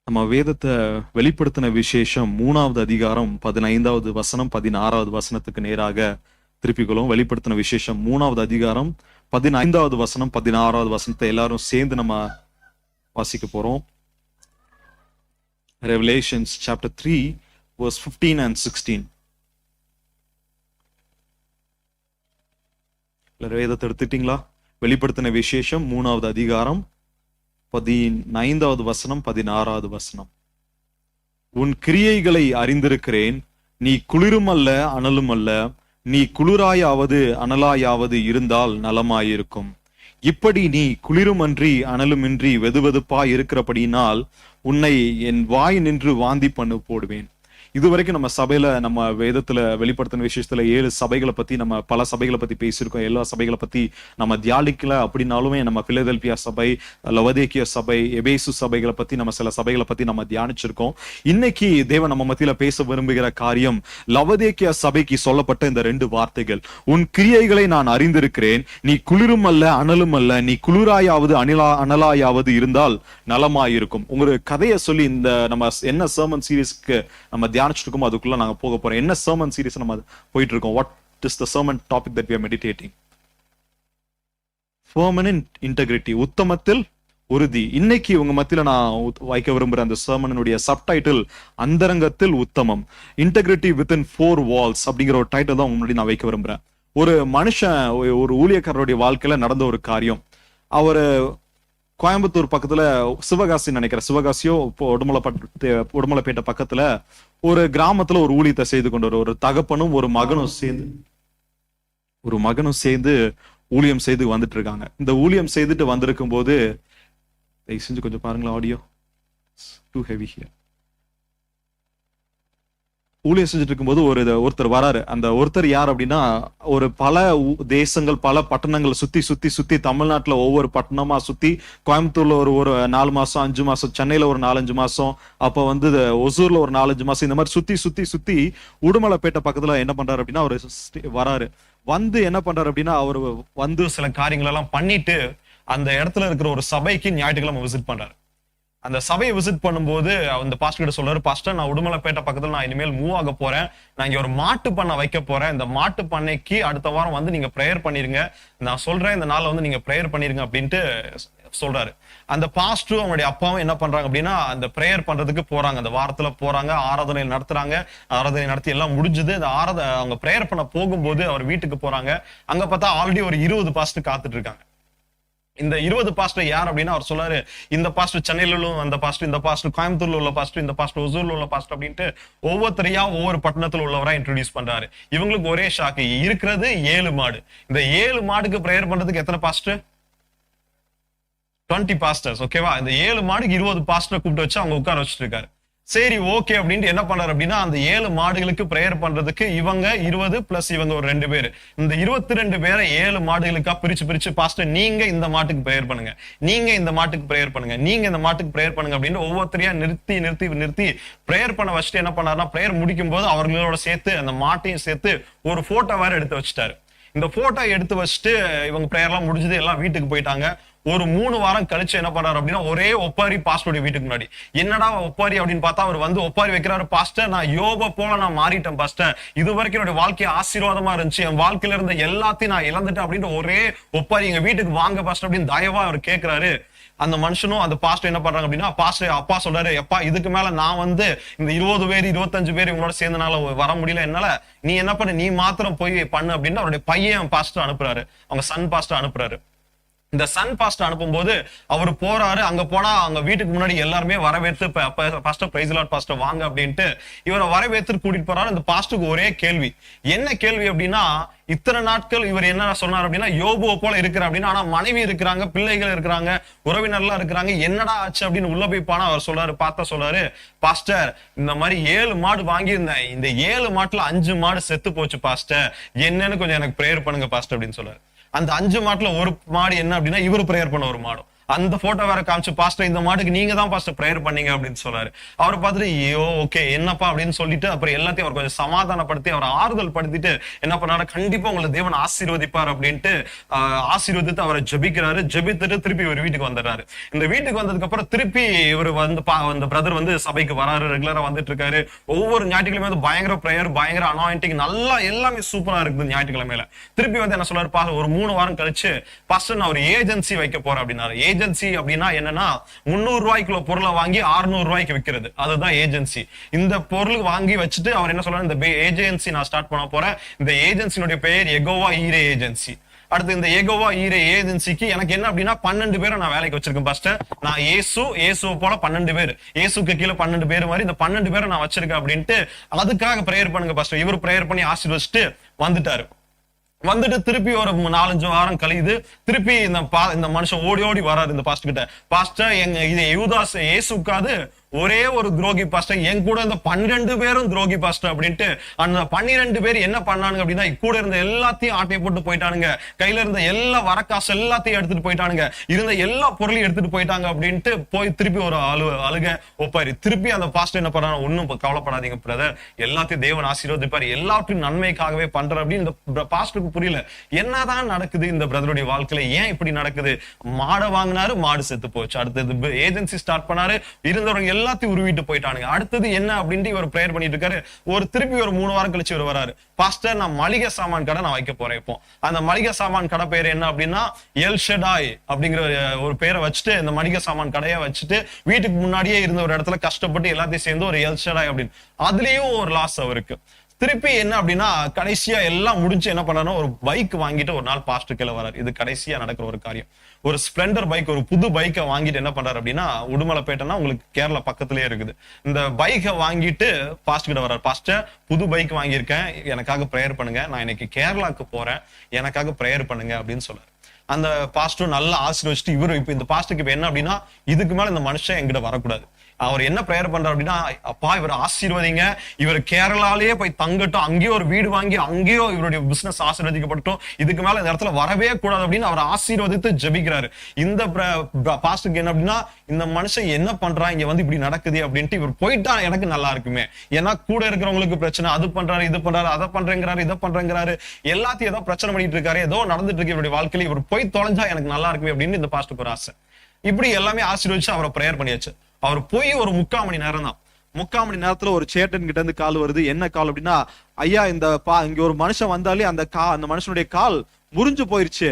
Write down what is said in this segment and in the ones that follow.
நம்ம வேதத்தை வெளிப்படுத்தின விசேஷம் 3வது அதிகாரம் 15வது வசனம் 16வது வசனத்துக்கு நேராக திருப்பிக்கொள்ளும். வெளிப்படுத்தின விசேஷம் 3வது அதிகாரம் 15வது வசனம் 16வது வசனத்தை எல்லாரும் சேர்ந்து நம்ம வாசிக்க போறோம். Revelations chapter 3 verse 15 and 16. வேதத்தை எடுத்துட்டீங்களா? வெளிப்படுத்தின விசேஷம் 3வது அதிகாரம் 15வது வசனம் 16வது வசனம். உன் கிரியைகளை அறிந்திருக்கிறேன், நீ குளிரும் அல்ல அனலும் அல்ல, நீ குளிராயாவது அனலாயாவது இருந்தால் நலமாயிருக்கும். இப்படி நீ குளிருமன்றி அனலுமின்றி வெதுவெதுப்பாய் இருக்கிறபடியினால் உன்னை என் வாய் நின்று வாந்தி பண்ணு போடுவேன். இதுவரைக்கும் நம்ம சபையில நம்ம வேதத்துல வெளிப்படுத்தின விசேஷத்துல 7 சபைகளை பத்தி நம்ம பல சபைகளை பத்தி பேசியிருக்கோம். எல்லா சபைகளை பத்தி நம்ம தியானிக்கல அப்படின்னாலுமே நம்ம பிலதெல்பியா சபை, லவோதிக்கேய சபை, எபேசு சபைகளை பத்தி நம்ம சில சபைகளை பத்தி நம்ம தியானிச்சிருக்கோம். இன்னைக்கு தேவன் நம்ம மத்தியில பேச விரும்புகிற காரியம் லவோதிக்கேய சபைக்கு சொல்லப்பட்ட இந்த 2 வார்த்தைகள். உன் கிரியைகளை நான் அறிந்திருக்கிறேன், நீ குளிரும் அல்ல அனலும் அல்ல, நீ குளிராயாவது அனலாயாவது இருந்தால் நலமாயிருக்கும். உங்க கதையை சொல்லி இந்த நம்ம என்ன சர்மன் சீரீஸ்க்கு நம்ம தியானிச்சிருக்கோம் அதுக்குள்ள நாங்க போக போறோம். என்ன சர்மன் சீரீஸ் நம்ம போயிட்டு இருக்கோம்? What is the sermon topic that we are meditating? Permanent integrity, உத்தமத்தில் உறுதி. இன்னைக்கு உங்க மத்தியில நான் வைக்க விரும்புற அந்த சர்மனுடைய சப்டைட்டில் அந்தரங்கத்தில் உத்தமம், இன்டெகிரிட்டி வித்தின் 4 walls அப்படிங்கிற ஒரு டைட்டில் தான் முன்னாடி நான் வைக்க விரும்புறேன். ஒரு மனுஷன், ஒரு ஊழியக்காரருடைய வாழ்க்கையில நடந்த ஒரு காரியம். அவரு கோயம்புத்தூர் பக்கத்துல சிவகாசி நினைக்கிறேன், சிவகாசியோ உடுமலைப்பேட்டை பக்கத்துல ஒரு கிராமத்துல ஒரு ஊழியத்தை செய்து கொண்டு ஒரு தகப்பனும் ஒரு மகனும் சேர்ந்து ஊழியம் செய்து வந்துட்டு இருக்காங்க. இந்த ஊழியம் செய்துட்டு வந்திருக்கும் போது செஞ்சு கொஞ்சம் பாருங்களா, ஆடியோ டூ ஹெவி ஹியர். ஊழியம் செஞ்சுட்டு இருக்கும்போது ஒருத்தர் வராரு. அந்த ஒருத்தர் யார் அப்படின்னா, ஒரு பல தேசங்கள் பல பட்டணங்களை சுத்தி தமிழ்நாட்டுல ஒவ்வொரு பட்டணமா சுத்தி, கோயம்புத்தூர்ல ஒரு 4 மாசம் 5 மாசம், சென்னையில ஒரு 4-5 மாசம், அப்ப ஒசூர்ல ஒரு 4-5 மாசம், இந்த மாதிரி சுத்தி உடுமலைப்பேட்டை பக்கத்துல என்ன பண்றாரு அப்படின்னா அவரு வராரு. என்ன பண்றாரு அப்படின்னா, அவரு சில காரியங்கள் எல்லாம் பண்ணிட்டு அந்த இடத்துல இருக்கிற ஒரு சபைக்கு ஞாயிற்றுக்கிழமை விசிட் பண்றாரு. அந்த சபையை விசிட் பண்ணும்போது அந்த பாஸ்டர் கிட்ட சொல்றாரு, பாஸ்டர் நான் உடுமலைப்பேட்டை பக்கத்துல நான் இனிமேல் மூவ் ஆக போறேன், நான் இங்க ஒரு மாட்டு பண்ணை வைக்க போறேன், இந்த மாட்டு பண்ணைக்கு அடுத்த வாரம் நீங்க ப்ரேயர் பண்ணிருங்க, நான் சொல்றேன் இந்த நாள்ல நீங்க ப்ரேயர் பண்ணிருங்க அப்படின்ட்டு சொல்றாரு. அந்த பாஸ்டரும் அவங்களுடைய அப்பாவும் என்ன பண்றாங்க அப்படின்னா, அந்த ப்ரேயர் பண்றதுக்கு போறாங்க. அந்த வாரத்துல போறாங்க, ஆராதனை நடத்துறாங்க. ஆராதனை நடத்தி எல்லாம் முடிஞ்சது. அந்த அவங்க ப்ரேயர் பண்ண போகும்போது அவர் வீட்டுக்கு போறாங்க. அங்க பார்த்தா ஆல்ரெடி ஒரு 20 பாஸ்டர் காத்துட்டு இருக்காங்க. இந்த 20 பாஸ்டர் யார் அப்படின்னா, அவர் சொல்றாரு, இந்த பாஸ்டர் சென்னையில உள்ள அந்த பாஸ்டர், இந்த பாஸ்டர் கோயம்புத்தூர்ல உள்ள பாஸ்டர், இந்த பாஸ்டர் ஒசூர்ல உள்ள பாஸ்டர் அப்படின்ட்டு ஒவ்வொருத்தரையா ஒவ்வொரு பட்டணத்துல உள்ளவரா இன்ட்ரோடியூஸ் பண்றாரு. இவங்களுக்கு ஒரே ஷாக்கு, இருக்கிறது 7 மாடு. இந்த 7 மாடுக்கு பிரேயர் பண்றதுக்கு எத்தனை பாஸ்டர்? 20 பாஸ்டர்ஸ். ஓகேவா? இந்த 7 மாடுக்கு 20 பாஸ்டர் கூப்பிட்டு வச்சு அவங்க உட்கார வச்சுட்டு இருக்காரு. சரி, ஓகே அப்படின்ட்டு என்ன பண்றாரு அப்படின்னா, அந்த 7 மாடுகளுக்கு பிரேயர் பண்றதுக்கு இவங்க 20 பிளஸ் இவங்க ஒரு 2 பேர், இந்த 22 பேரை 7 மாடுகளுக்கா பிரிச்சு பாஸ்டர் நீங்க இந்த மாட்டுக்கு பிரேயர் பண்ணுங்க, நீங்க இந்த மாட்டுக்கு பிரேயர் பண்ணுங்க, நீங்க இந்த மாட்டுக்கு பிரேயர் பண்ணுங்க அப்படின்னு ஒவ்வொருத்தரையா நிறுத்தி பிரேயர் பண்ண வச்சுட்டு என்ன பண்ணாருன்னா, பிரேயர் முடிக்கும் போது அவர்களோட சேர்த்து அந்த மாட்டையும் சேர்த்து ஒரு போட்டோ வேற எடுத்து வச்சுட்டாரு. இந்த போட்டோ எடுத்து வச்சுட்டு இவங்க பிரேயர் எல்லாம் முடிஞ்சது, எல்லாம் வீட்டுக்கு போயிட்டாங்க. ஒரு 3 வாரம் கழிச்சு என்ன பண்றாரு அப்படின்னா, ஒரே ஒப்பாரி பாஸ்டருடைய வீட்டுக்கு முன்னாடி. என்னடா ஒப்பாரி அப்படின்னு பார்த்தா, அவர் ஒப்பாரி வைக்கிறாரு. பாஸ்டர், நான் யோப போல நான் மாறிட்டேன் பாஸ்டர், இது வரைக்கும் என்னுடைய வாழ்க்கை ஆசீர்வாதமா இருந்துச்சு, என் வாழ்க்கையில இருந்த எல்லாத்தையும் நான் இழந்துட்டேன் அப்படின்னு ஒரே ஒப்பாரி, எங்க வீட்டுக்கு வாங்க பாஸ்டர் அப்படின்னு தயவா அவர் கேட்கிறாரு. அந்த மனுஷனும் அந்த பாஸ்டர் என்ன பண்றாங்க அப்படின்னா, பாஸ்டர் அப்பா சொல்றாரு, எப்பா இதுக்கு மேல நான் இந்த 20 பேர் 25 பேர் இவங்களோட சேர்ந்தனால வர முடியல என்னால, நீ என்ன பண்ணு, நீ மாத்திரம் போய் பண்ணு அப்படின்னு அவருடைய பையன் பாஸ்டர் அனுப்புறாரு, அவங்க சன் பாஸ்டர் அனுப்புறாரு. இந்த சன் பாஸ்டர் அனுப்பும்போது அவர் போறாரு. அங்க போனா அவங்க வீட்டுக்கு முன்னாடி எல்லாருமே வரவேற்று, pastor praise the Lord pastor வாங்க அப்படின்ட்டு இவரை வரவேற்று கூட்டிட்டு போறாரு. அந்த பாஸ்டருக்கு ஒரே கேள்வி. என்ன கேள்வி அப்படின்னா, இத்தனை நாட்கள் இவர் என்ன சொன்னார் அப்படின்னா, யோபுவை போல இருக்கிற அப்படின்னு, ஆனா மனைவி இருக்கிறாங்க, பிள்ளைகள் இருக்கிறாங்க, உறவினர்லாம் இருக்கிறாங்க, என்னடா ஆச்சு அப்படின்னு உள்ள போய் போனா அவர் சொல்றாரு, சொல்றாரு, பாஸ்டர் இந்த மாதிரி 7 மாடு வாங்கியிருந்தேன், இந்த 7 மாட்டுல 5 மாடு செத்து போச்சு பாஸ்டர், என்னன்னு கொஞ்சம் எனக்கு பிரேயர் பண்ணுங்க பாஸ்டர் அப்படின்னு சொல்றாரு. அந்த 5 மாட்டுல ஒரு மாடு என்ன அப்படின்னா, இவரு பிரேயர் பண்ண ஒரு மாடும், அந்த போட்டோ வேற காமிச்சு, பாஸ்டர் இந்த மாட்டுக்கு நீங்க தான் பாஸ்டர் பிரேயர் பண்ணீங்க அப்படின்னு சொல்றாரு. அவரை பார்த்துட்டு ஐயோ ஓகே என்னப்பா அப்படின்னு சொல்லிட்டு அப்புறம் எல்லாத்தையும் அவர் கொஞ்சம் சமாதானப்படுத்தி அவர் ஆறுதல் படுத்திட்டு என்ன பண்ணாரு, கண்டிப்பா உங்களை தேவன் ஆசீர்வதிப்பார் அப்படின்ட்டு ஆசீர்வதித்து அவரை ஜெபிக்கிறாரு. ஜெபித்துட்டு திருப்பி ஒரு வீட்டுக்கு வந்துடுறாரு. இந்த வீட்டுக்கு வந்ததுக்கு அப்புறம் திருப்பி இவர் வந்து இந்த பிரதர் வந்து சபைக்கு வராரு, ரெகுலரா வந்துட்டு இருக்காரு. ஒவ்வொரு ஞாயிற்றுக்கிழமை வந்து பயங்கர பிரேயர், பயங்கர அனாயிண்டிங், நல்லா எல்லாமே சூப்பரா இருக்குது ஞாயிற்றுக்கிழமையில. திருப்பி வந்து என்ன சொல்றாரு, ஒரு 3 வாரம் கழிச்சு பாஸ்டர் நான் ஒரு ஏஜென்சி வைக்க போறேன் அப்படின்னாரு. ஏஜென்சி அப்படின்னா என்னன்னா 300 ரூபாய்க்குள்ள பொருளை வாங்கி 600 ரூபாய்க்கு விற்கிறது, அதுதான் ஏஜென்சி. இந்த பொருள் வாங்கி வச்சுட்டு அவர் என்ன சொல்றாரு, இந்த ஏஜென்சி நான் ஸ்டார்ட் பண்ண போறேன். இந்த ஏஜென்சினுடைய பெயர் யெகோவா ஈரே ஏஜென்சி. அடுத்து இந்த யெகோவா ஈரே ஏஜென்சிக்கு எனக்கு என்ன அப்படின்னா 12 பேரை நான் வேலைக்கு வச்சிருக்கேன் பாஸ்டர். நான் இயேசு போல 12 பேர், இயேசுக்கு கீழே 12 பேர் மாதிரி இந்த 12 பேரை நான் வச்சிருக்கேன் அப்படின்ட்டு அதுக்காக பிரேயர் பண்ணுங்க பாஸ்டர். இவர் பிரேயர் பண்ணி ஆசீர்வதிச்சுட்டு வந்துட்டாரு. வந்துட்டு திருப்பி ஒரு 4-5 வாரம் கழியுது. திருப்பி இந்த மனுஷன் ஓடி ஓடி வராரு இந்த பாஸ்டர் கிட்ட. பாஸ்டர் இது யூதாஸ் இயேசுக்காது ஒரே ஒரு துரோகி பாஸ்டர், என் கூட இந்த 12 பேரும் துரோகி பாஸ்டர் அப்படின்ட்டு அந்த 12 பேர் என்ன பண்ணானுங்க அப்படின்னா கூட இருந்த எல்லாத்தையும் ஆட்டையை போட்டு போயிட்டானுங்க. கையில இருந்த எல்லா வரக்காசு எல்லாத்தையும் எடுத்துட்டு போயிட்டானுங்க, இருந்த எல்லா பொருளையும் எடுத்துட்டு போயிட்டாங்க அப்படின்ட்டு போய் திருப்பி ஒரு அழுக ஒப்பாரு. திருப்பி அந்த பாஸ்டர் என்ன பண்றாங்க, ஒன்னும் கவலைப்படாதீங்க பிரதர், எல்லாத்தையும் தேவன் ஆசீர்வதிப்பாரு, எல்லாத்தையும் நன்மைக்காகவே பண்ற அப்படின்னு இந்த பாஸ்டருக்கு புரியல. என்னதான் நடக்குது இந்த பிரதருடைய வாழ்க்கையில, ஏன் இப்படி நடக்குது? மாடை வாங்கினாரு, மாடு செத்து போச்சு. அடுத்தது ஏஜென்சி ஸ்டார்ட் பண்ணாரு, இருந்தவங்க எல்லாத்தையும் உருவிட்டு போயிட்டானுங்க. அடுத்தது என்ன அப்படின்ட்டு இவர் பிரேயர் பண்ணிட்டு இருக்காரு. திருப்பி ஒரு 3 வாரம் கழிச்சு இவர் வராரு. பாஸ்டர் நான் மளிகை சாமான் கடை நான் வைக்க போறேன். இப்போ அந்த மளிகை சாமான் கடை பேர் என்ன அப்படின்னா எல் ஷடாய் அப்படிங்கிற ஒரு பேரை வச்சுட்டு இந்த மளிகை சாமான் கடையை வச்சுட்டு வீட்டுக்கு முன்னாடியே இருந்த ஒரு இடத்துல கஷ்டப்பட்டு எல்லாத்தையும் சேர்ந்து ஒரு எல் ஷடாய் அப்படின்னு, அதுலயும் ஒரு லாஸ் அவருக்கு. திருப்பி என்ன அப்படின்னா கடைசியா எல்லாம் முடிஞ்சு என்ன பண்ணாரு, ஒரு பைக் வாங்கிட்டு ஒரு நாள் பாஸ்டர் கீழே வராரு. இது கடைசியா நடக்கிற ஒரு காரியம். ஒரு ஸ்பிளெண்டர் பைக், ஒரு புது பைக்கை வாங்கிட்டு என்ன பண்றாரு அப்படின்னா, உடுமலைப்பேட்டைனா உங்களுக்கு கேரளா பக்கத்திலேயே இருக்குது. இந்த பைக்கை வாங்கிட்டு பாஸ்டர் கிட்ட வர்றாரு. பாஸ்டர் புது பைக் வாங்கியிருக்கேன், எனக்காக பிரேயர் பண்ணுங்க, நான் இன்னைக்கு கேரளாக்கு போறேன், எனக்காக பிரேயர் பண்ணுங்க அப்படின்னு சொல்றாரு. அந்த பாஸ்டர் நல்லா ஆசீர்வதிச்சுட்டு இவரு இப்ப இந்த பாஸ்டருக்கு இப்ப என்ன அப்படின்னா, இதுக்கு மேல இந்த மனுஷன் எங்கிட்ட வரக்கூடாது. அவர் என்ன பிரேயர் பண்றாரு அப்படின்னா, அப்பா இவர் ஆசீர்வதிங்க, இவர் கேரளாலேயே போய் தங்கட்டும், அங்கேயோ ஒரு வீடு வாங்கி அங்கேயோ இவருடைய பிசினஸ் ஆசீர்வதிக்கப்பட்டோம், இதுக்கு மேல இந்த இடத்துல வரவே கூடாது அப்படின்னு அவர் ஆசீர்வதித்து ஜெபிக்கிறாரு. இந்த பாஸ்டருக்கு என்ன அப்படின்னா, இந்த மனுஷன் என்ன பண்றான், இங்க வந்து இப்படி நடக்குது அப்படின்ட்டு இவர் போயிட்டா எனக்கு நல்லா இருக்குமே. ஏன்னா கூட இருக்கிறவங்களுக்கு பிரச்சனை, அது பண்றாரு, இது பண்றாரு, அதை பண்றேங்கிறாரு, இதை பண்றேங்கிறாரு, எல்லாத்தையும் ஏதோ பிரச்சனை பண்ணிட்டு இருக்காரு, ஏதோ நடந்துட்டு இருக்கு இவருடைய வாழ்க்கையில, இவர் போய் தொலைஞ்சா எனக்கு நல்லா இருக்குமே அப்படின்னு இந்த பாஸ்டருக்கு ஒரு ஆசை. இப்படி எல்லாமே ஆசீர்வதிச்சு அவரை பிரேயர் பண்ணியாச்சு. அவர் போய் ஒரு 3/4 மணி நேரம் தான். 3/4 மணி நேரத்துல ஒரு சேட்டன் கிட்ட இருந்து கால் வருது. என்ன கால் அப்படின்னா, ஐயா இங்க ஒரு மனுஷன் வந்தாலே அந்த மனுஷனுடைய கால் முறிஞ்சு போயிருச்சு,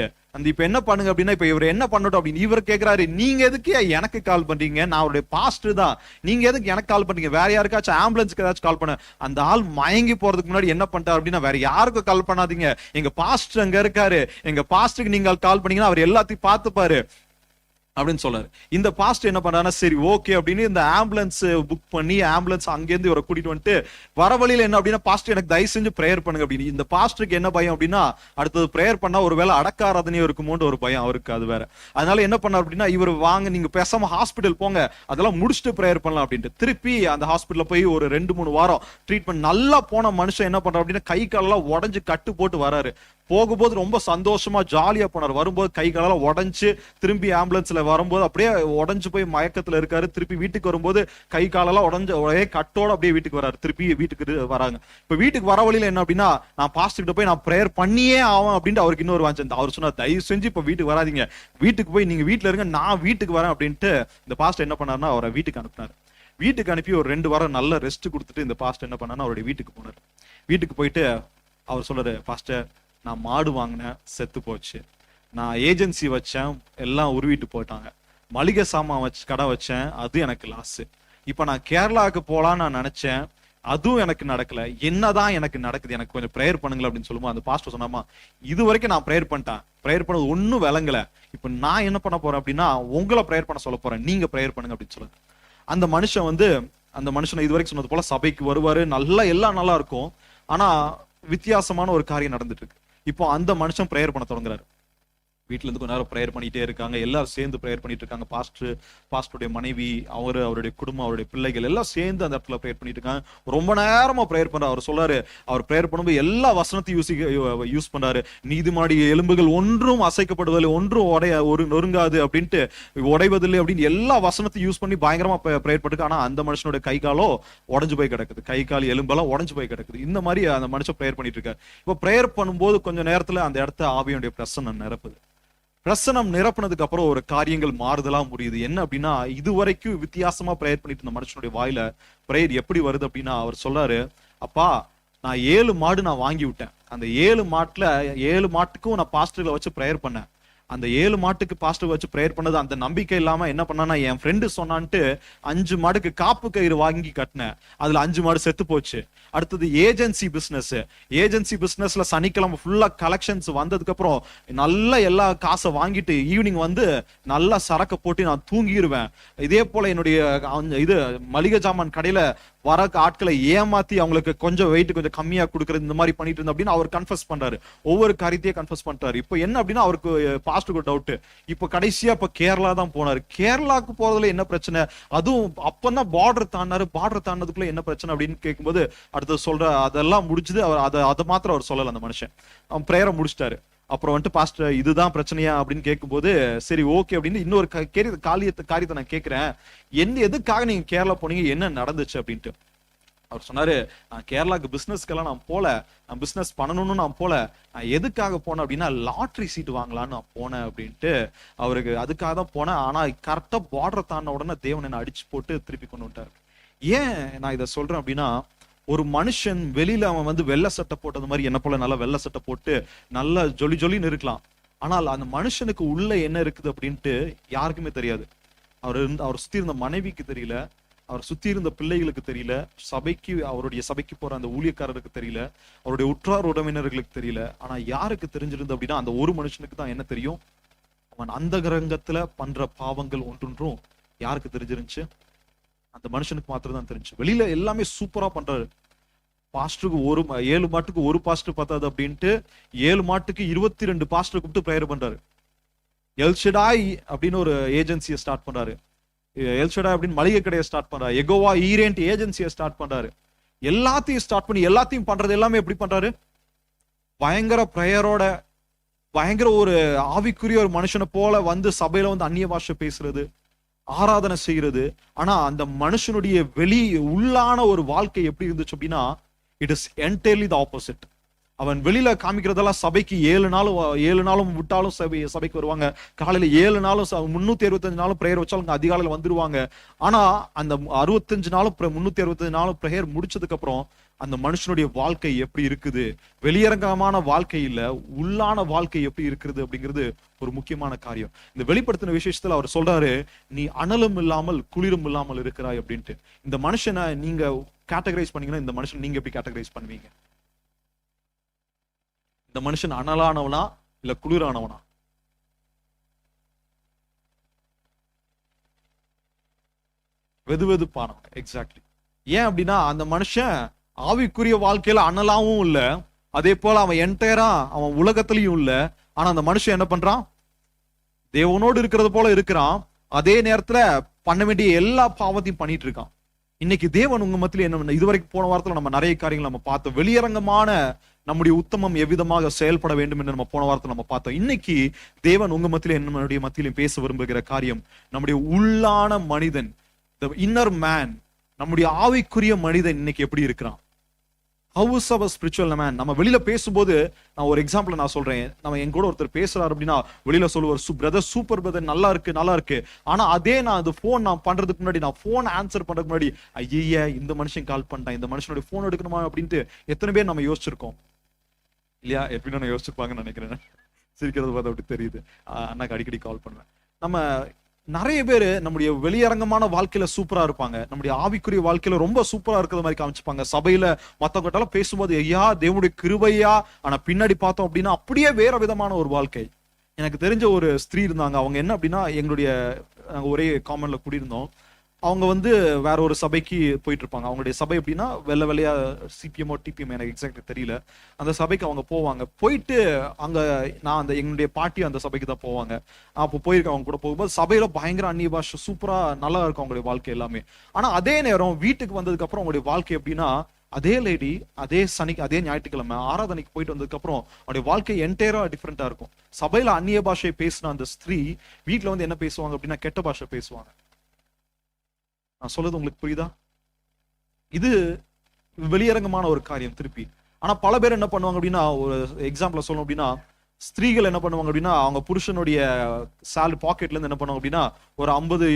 இப்ப என்ன பண்ணுங்க அப்படின்னா, இப்ப இவர் என்ன பண்ணட்டும் அப்படின்னு இவர் கேக்குறாரு. நீங்க எதுக்கு எனக்கு கால் பண்றீங்க, நான் அவருடைய பாஸ்டர் தான், நீங்க எதுக்கு எனக்கு கால் பண்றீங்க, வேற யாருக்காச்சும் ஆம்புலன்ஸ்க்கு ஏதாச்சும் கால் பண்ண. அந்த ஆள் மயங்கி போறதுக்கு முன்னாடி என்ன பண்ணிட்டாரு அப்படின்னா, வேற யாருக்கும் கால் பண்ணாதீங்க, எங்க பாஸ்டர் அங்க இருக்காரு, எங்க பாஸ்டருக்கு நீங்க கால் பண்ணீங்கன்னா அவர் எல்லாத்தையும் பார்த்துப்பாரு அப்படின்னு சொல்றாரு. இந்த பாஸ்டர் என்ன பண்றாருன்னா, சரி ஓகே அப்படின்னு இந்த ஆம்புலன்ஸ் புக் பண்ணி ஆம்புலன்ஸ் அங்கேருந்து இவரை கூட்டிட்டு வந்துட்டு வர வழியில என்ன அப்படின்னா, பாஸ்டர் எனக்கு தயவு செஞ்சு பிரேயர் பண்ணுங்க அப்படின்னு. இந்த பாஸ்டருக்கு என்ன பயம் அப்படின்னா, அடுத்தது பிரேயர் பண்ணா ஒருவேளை அடக்காராதனையும் இருக்குமோன்னு ஒரு பயம் அவருக்கு, அது வேற. அதனால என்ன பண்ணார் அப்படின்னா, இவர் வாங்க நீங்க பேசாம ஹாஸ்பிட்டல் போங்க, அதெல்லாம் முடிச்சுட்டு பிரேயர் பண்ணலாம் அப்படின்ட்டு திருப்பி அந்த ஹாஸ்பிட்டல்ல போய் ஒரு 2-3 வாரம் ட்ரீட்மெண்ட் நல்லா போன மனுஷன் என்ன பண்றாரு அப்படின்னா, கை காலெல்லாம் உடஞ்சு கட்டு போட்டு வராரு. போகும்போது ரொம்ப சந்தோஷமா ஜாலியா போனார், வரும்போது கை காலெல்லாம் உடஞ்சு திரும்பி ஆம்புலன்ஸ்ல வரும்போது அப்படியே உடஞ்சு போய் மயக்கத்துல இருக்காரு. திருப்பி வீட்டுக்கு வரும்போது கை காலெல்லாம் உடஞ்ச ஒரே கட்டோட அப்படியே வீட்டுக்கு வராரு. திருப்பி வீட்டுக்கு வராங்க. இப்ப வீட்டுக்கு வர வழியில என்ன அப்படின்னா, நான் பாஸ்டர் கிட்ட போய் நான் பிரேயர் பண்ணியே ஆகும் அப்படின்ட்டு அவருக்கு இன்னொரு வாஞ்சம். அவர் சொன்னார், தயவு செஞ்சு இப்ப வீட்டுக்கு வராதிங்க, வீட்டுக்கு போய் நீங்க வீட்டுல இருங்க, நான் வீட்டுக்கு வரேன் அப்படின்ட்டு இந்த பாஸ்டர் என்ன பண்ணாருன்னா அவரை வீட்டுக்கு அனுப்பினார். வீட்டுக்கு அனுப்பி ஒரு 2 வாரம் நல்ல ரெஸ்ட் கொடுத்துட்டு இந்த பாஸ்டர் என்ன பண்ணாருன்னா அவருடைய வீட்டுக்கு போனார். வீட்டுக்கு போயிட்டு அவர் சொல்றாரு, பாஸ்டர் நான் மாடு வாங்கினேன், செத்து போச்சு, நான் ஏஜென்சி வச்சேன், எல்லாம் உருவிட்டு போயிட்டாங்க, மளிகை சாமான் கடை வச்சேன், அது எனக்கு லாஸ், இப்ப நான் கேரளாவுக்கு போலான்னு நான் நினைச்சேன், அதுவும் எனக்கு நடக்கல, என்னதான் எனக்கு நடக்குது, எனக்கு கொஞ்சம் பிரேயர் பண்ணுங்களா அப்படின்னு சொல்லும்போது அந்த பாஸ்டர் சொன்னாமா, இது வரைக்கும் நான் பிரேயர் பண்ணிட்டேன், பிரேயர் பண்ணது ஒன்னும் விளங்கல, இப்ப நான் என்ன பண்ண போறேன் அப்படின்னா உங்களை பிரேயர் பண்ண சொல்ல போறேன், நீங்க பிரேயர் பண்ணுங்க அப்படின்னு சொல்லுங்க. அந்த மனுஷனை இது வரைக்கும் சொன்னது போல சபைக்கு வருவாரு, நல்லா எல்லாம் நல்லா இருக்கும், ஆனா வித்தியாசமான ஒரு காரியம் நடந்துட்டு இருக்கு. இப்போ அந்த மனுஷன் பிரேயர் பண்ண தொடங்குறாரு. வீட்டுல இருந்து கொஞ்ச நேரம் ப்ரேயர் பண்ணிட்டே இருக்காங்க, எல்லாரும் சேர்ந்து ப்ரேயர் பண்ணிட்டு இருக்காங்க. பாஸ்டருடைய மனைவி, அவருடைய குடும்பம், அவருடைய பிள்ளைகள் எல்லாம் சேர்ந்து அந்த இடத்துல ப்ரேயர் பண்ணிட்டு இருக்காங்க. ரொம்ப நேரமா ப்ரேயர் பண்றாரு. அவர் சொல்றாரு, அவர் ப்ரேயர் பண்ணும்போது எல்லா வசனத்தையும் யூஸ் பண்றாரு. நீதிமானுடைய எலும்புகள் ஒன்றும் அசைக்கப்படுவதில்லை, ஒன்றும் நொறுங்காது அப்படின்ட்டு, உடைவதில்லை அப்படின்னு எல்லா வசனத்தையும் யூஸ் பண்ணி பயங்கரமா ப்ரேயர் பண்ணிருக்கு. ஆனா அந்த மனுஷனுடைய கை காலோ உடஞ்சு போய் கிடக்குது, கை கால் எலும்பெல்லாம் உடஞ்சு போய் கிடக்குது. இந்த மாதிரி அந்த மனுஷன் ப்ரேயர் பண்ணிட்டு இருக்காரு. இப்போ ப்ரேயர் பண்ணும்போது கொஞ்சம் நேரத்துல அந்த இடத்த ஆவியுடைய பிரசன்னம் நிரப்புது. பிரசனம் நிரப்புனதுக்கு அப்புறம் ஒரு காரியங்கள் மாறுதலா முடியுது. என்ன அப்படின்னா, இதுவரைக்கும் வித்தியாசமா ப்ரேயர் பண்ணிட்டு இருந்த மனுஷனுடைய வாயில ப்ரேயர் எப்படி வருது அப்படின்னா, அவர் சொல்றாரு, அப்பா நான் 7 மாடு நான் வாங்கி விட்டேன். அந்த 7 மாட்டுல 7 மாட்டுக்கும் நான் பாஸ்டர்களை வச்சு ப்ரேயர் பண்ணேன். அந்த 7 மாட்டுக்கு பாஸ்டர் வச்சு ப்ரேயர் பண்ணது அந்த நம்பிக்கை இல்லாம என்ன பண்ணா, என் ஃப்ரெண்டு சொன்னான்ட்டு 5 மாடுக்கு காப்பு கயிறு வாங்கி கட்டினேன். அதுல 5 மாடு செத்து போச்சு. அடுத்தது ஏஜென்சி பிசினஸ்ல சனிக்கிழமை ஃபுல்லா கலெக்ஷன்ஸ் வந்ததுக்கு அப்புறம் நல்ல எல்லா காசை வாங்கிட்டு ஈவினிங் வந்து நல்லா சரக்கு போட்டு நான் தூங்கிடுவேன். இதே போல என்னுடைய இது மளிகை ஜாமான் கடையில வர ஆட்களை ஏமாத்தி அவங்களுக்கு கொஞ்சம் வெயிட் கொஞ்சம் கம்மியா கொடுக்கறது, இந்த மாதிரி பண்ணிட்டு இருந்தேன் அப்படின்னு அவர் கன்ஃபஸ் பண்றாரு. ஒவ்வொரு காரியத்தையும் கன்ஃபஸ் பண்றாரு. இப்போ என்ன அப்படின்னா, அவருக்கு பாஸ்டருக்கு டவுட். இப்போ கடைசியா இப்ப கேரளா தான் போனாரு. கேரளாக்கு போறதுல என்ன பிரச்சனை, அதுவும் அப்பதான் பார்டர் தாண்டதுக்குள்ள என்ன பிரச்சனை அப்படின்னு கேட்கும்போது அடுத்து சொல்ற அதெல்லாம் முடிஞ்சது. அவர் அதை மாத்திரம் அவர் சொல்லல. அந்த மனுஷன் அவன் பிரேயரை முடிச்சிட்டாரு. அப்புறம் வந்துட்டு பாஸ்டர் இதுதான் பிரச்சனையா அப்படின்னு கேட்கும்போது, சரி ஓகே அப்படின்னு இன்னொரு காரியத்தை நான் கேட்கிறேன், எதுக்காக நீங்க கேரளா போனீங்க, என்ன நடந்துச்சு அப்படின்ட்டு. அவர் சொன்னாரு, நான் கேரளாக்கு பிசினஸ்க்கெல்லாம் நான் போல, நான் பிசினஸ் பண்ணணும்னு நான் போல, நான் எதுக்காக போனேன் அப்படின்னா லாட்ரி சீட் வாங்கலான்னு நான் போனேன் அப்படின்ட்டு. அவருக்கு அதுக்காக தான் போனேன். ஆனா கரெக்டா பார்டர் தாண்டின உடனே தேவன் என்ன அடிச்சு போட்டு திருப்பி கொண்டு விட்டாரு. ஏன் நான் இதை சொல்றேன் அப்படின்னா, ஒரு மனுஷன் வெளியில அவன் வந்து வெள்ளை சட்டை போட்டது மாதிரி என்ன போல நல்லா வெள்ளை சட்டை போட்டு நல்லா ஜொலின்னு இருக்கலாம். ஆனால் அந்த மனுஷனுக்கு உள்ள என்ன இருக்குது அப்படின்ட்டு யாருக்குமே தெரியாது. அவர் சுத்தி இருந்த மனைவிக்கு தெரியல, அவர் சுத்தி இருந்த பிள்ளைகளுக்கு தெரியல, அவருடைய சபைக்கு போற அந்த ஊழியக்காரருக்கு தெரியல, அவருடைய உற்றார் உறவினர்களுக்கு தெரியல. ஆனா யாருக்கு தெரிஞ்சிருந்து அப்படின்னா, அந்த ஒரு மனுஷனுக்கு தான் என்ன தெரியும், அவன் அந்த கிரகத்துல பண்ற பாவங்கள் ஒன்றொன்றும் யாருக்கு தெரிஞ்சிருந்துச்சு, அந்த மனுஷனுக்கு மாத்திரம் தான் தெரிஞ்சு. வெளியில எல்லாமே சூப்பரா பண்றாரு. பாஸ்டருக்கு 7 மாட்டுக்கு ஒரு பாஸ்டர் பத்தாது அப்படின்ட்டு 7 மாட்டுக்கு 22 பாஸ்டர் கூப்பிட்டு பிரேயர் பண்றாரு. எல்ஷடாய் அப்படின்னு ஒரு ஏஜென்சியை ஸ்டார்ட் பண்றாரு. எல்ஷடாய் அப்படின்னு மளிகை கடையை ஸ்டார்ட் பண்றாரு. எகோவா ஈரேன்ட் ஏஜென்சியை ஸ்டார்ட் பண்றாரு. எல்லாத்தையும் ஸ்டார்ட் பண்ணி எல்லாத்தையும் பண்றது எல்லாமே எப்படி பண்றாரு, பயங்கர பிரேயரோட, பயங்கர ஒரு ஆவிக்குரிய ஒரு மனுஷனை போல வந்து சபையில வந்து அந்நிய பாஷை பேசுறது, ஆராதனை செய்யறது. ஆனா அந்த மனுஷனுடைய உள்ளான ஒரு வாழ்க்கை எப்படி இருந்துச்சு அப்படின்னா, it is entirely the opposite. அவன் வெளியில காமிக்கிறதெல்லாம் சபைக்கு 7 நாளும் விட்டாலும் சபைக்கு வருவாங்க. காலையில 7 நாளும் 365 நாளும் பிரேயர் வச்சாலும் அதிகாலையில வந்துருவாங்க. ஆனா அந்த 65 நாளும் 365 நாளும் பிரேயர் முடிச்சதுக்கு அப்புறம் அந்த மனுஷனுடைய வாழ்க்கை எப்படி இருக்குது, வெளியரங்கமான வாழ்க்கை இல்ல, உள்ளான வாழ்க்கை எப்படி இருக்குது அப்படிங்கிறது ஒரு முக்கியமான காரியம். இந்த வெளிப்படுத்தின விசேஷத்துல அவர் சொல்றாரு, நீ அனலும் இல்லாமல் குளிரும் இல்லாமல் இருக்கிறாய் அப்படின்ட்டு. இந்த மனுஷனை நீங்க கேட்டகரைஸ் பண்ணீங்கன்னா, இந்த மனுஷன் நீங்க எப்படி கேட்டகரைஸ் பண்ணுவீங்க? இந்த மனுஷன் அனலானவனா இல்ல குளிரானவனா? வெதுவெதுப்பானவன். எக்ஸாக்ட்லி. ஏன் அப்படின்னா, அந்த மனுஷன் ஆவிக்குரிய வாழ்க்கையில அனலாவும் இல்ல, அதே போல அவன் என்டையரா அவன் உலகத்திலையும் இல்ல. ஆனா அந்த மனுஷன் என்ன பண்றான், தேவனோடு இருக்கிறது போல இருக்கிறான், அதே நேரத்துல பண்ண வேண்டிய எல்லா பாவத்தையும் பண்ணிட்டு இருக்கான். இன்னைக்கு தேவன் உங்க மத்தியில என்ன, இதுவரைக்கும் போன வாரத்துல நம்ம நிறைய காரியங்கள் நம்ம பார்த்தோம். வெளியரங்கமான நம்முடைய உத்தமம் எவ்விதமாக செயல்பட வேண்டும் என்று நம்ம போன வாரத்தில் நம்ம பார்த்தோம். இன்னைக்கு தேவன் உங்க மத்தியில என்னுடைய மத்தியிலும் பேச விரும்புகிற காரியம், நம்முடைய உள்ளான மனிதன், இன்னர் மேன், நம்முடைய ஆவிக்குரிய மனிதன் இன்னைக்கு எப்படி இருக்கிறான். How is our spiritual man? நம்ம வெளியில பேசும்போது, நான் ஒரு எக்ஸாம்பிள் நான் சொல்றேன். நம்ம என் கூட ஒருத்தர் பேசுறாரு அப்படின்னா வெளியில சொல்லுவார், பிரதர் சூப்பர் பிரதர், நல்லா இருக்கு. ஆனா அதே நான் அது போன் நான் பண்றதுக்கு முன்னாடி, நான் போன் ஆன்சர் பண்றதுக்கு முன்னாடி, ஐயா இந்த மனுஷன் கால் பண்ணிட்டான், இந்த மனுஷனுடைய போன் எடுக்கணுமா அப்படின்ட்டு எத்தனை பேர் நம்ம யோசிச்சிருக்கோம் இல்லையா? எப்படின்னா நான் யோசிச்சிருப்பாங்கன்னு நினைக்கிறேன். சிரிக்கிறது பார்த்து அப்படி தெரியுது. அண்ணாக்கு அடிக்கடி கால் பண்ணுவேன். நம்ம நிறைய பேரு நம்முடைய வெளியரங்கமான வாழ்க்கையில சூப்பரா இருப்பாங்க, நம்முடைய ஆவிக்குரிய வாழ்க்கையில ரொம்ப சூப்பரா இருக்கிற மாதிரி காமிச்சுப்பாங்க. சபையில மத்தவங்கிட்ட பேசும்போது ஐயா தேவனுடைய கிருபையா, ஆனா பின்னாடி பார்த்தோம் அப்படின்னா அப்படியே வேற விதமான ஒரு வாழ்க்கை. எனக்கு தெரிஞ்ச ஒரு ஸ்திரீ இருந்தாங்க. அவங்க என்ன அப்படின்னா, எங்களுடைய ஒரே காமன்ல குடியிருந்தோம். அவங்க வந்து வேற ஒரு சபைக்கு போயிட்டு இருப்பாங்க. அவங்களுடைய சபை எப்படின்னா வெள்ளையா சிபிஎம்ஓ டிபிஎம் எனக்கு எக்ஸாக்ட் தெரியல. அந்த சபைக்கு அவங்க போவாங்க. போயிட்டு அங்க நான் அந்த எங்களுடைய பாட்டி அந்த சபைக்கு தான் போவாங்க. அப்போ போயிருக்கேன் அவங்க கூட போகும்போது சபையில பயங்கர அந்நிய பாஷை சூப்பரா நல்லா இருக்கும் அவங்களுடைய வாழ்க்கை எல்லாமே. ஆனா அதே நேரம் வீட்டுக்கு வந்ததுக்கு அப்புறம் அவங்களுடைய வாழ்க்கை எப்படின்னா, அதே லேடி அதே அதே ஞாயிற்றுக்கிழமை ஆராதனைக்கு போயிட்டு வந்ததுக்கு அப்புறம் அவருடைய வாழ்க்கை என்டையரா டிஃப்ரெண்டா இருக்கும். சபையில அந்நிய பாஷையை பேசின அந்த ஸ்திரீ வீட்டுல வந்து என்ன பேசுவாங்க அப்படின்னா கெட்ட பாஷை பேசுவாங்க. நான் சொல்றது உங்களுக்கு புரியுதா? இது வெளியரங்கமான ஒரு காரியம் திருப்பி. ஆனா பல பேர் என்ன பண்ணுவாங்க அப்படின்னா, ஒரு எக்ஸாம்பிள் சொல்லணும் அப்படின்னா, ஸ்திரீகள் என்ன பண்ணுவாங்க அப்படின்னா அவங்க புருஷனுடைய பாக்கெட்ல இருந்து என்ன பண்ணுவாங்க அப்படின்னா ஒரு 50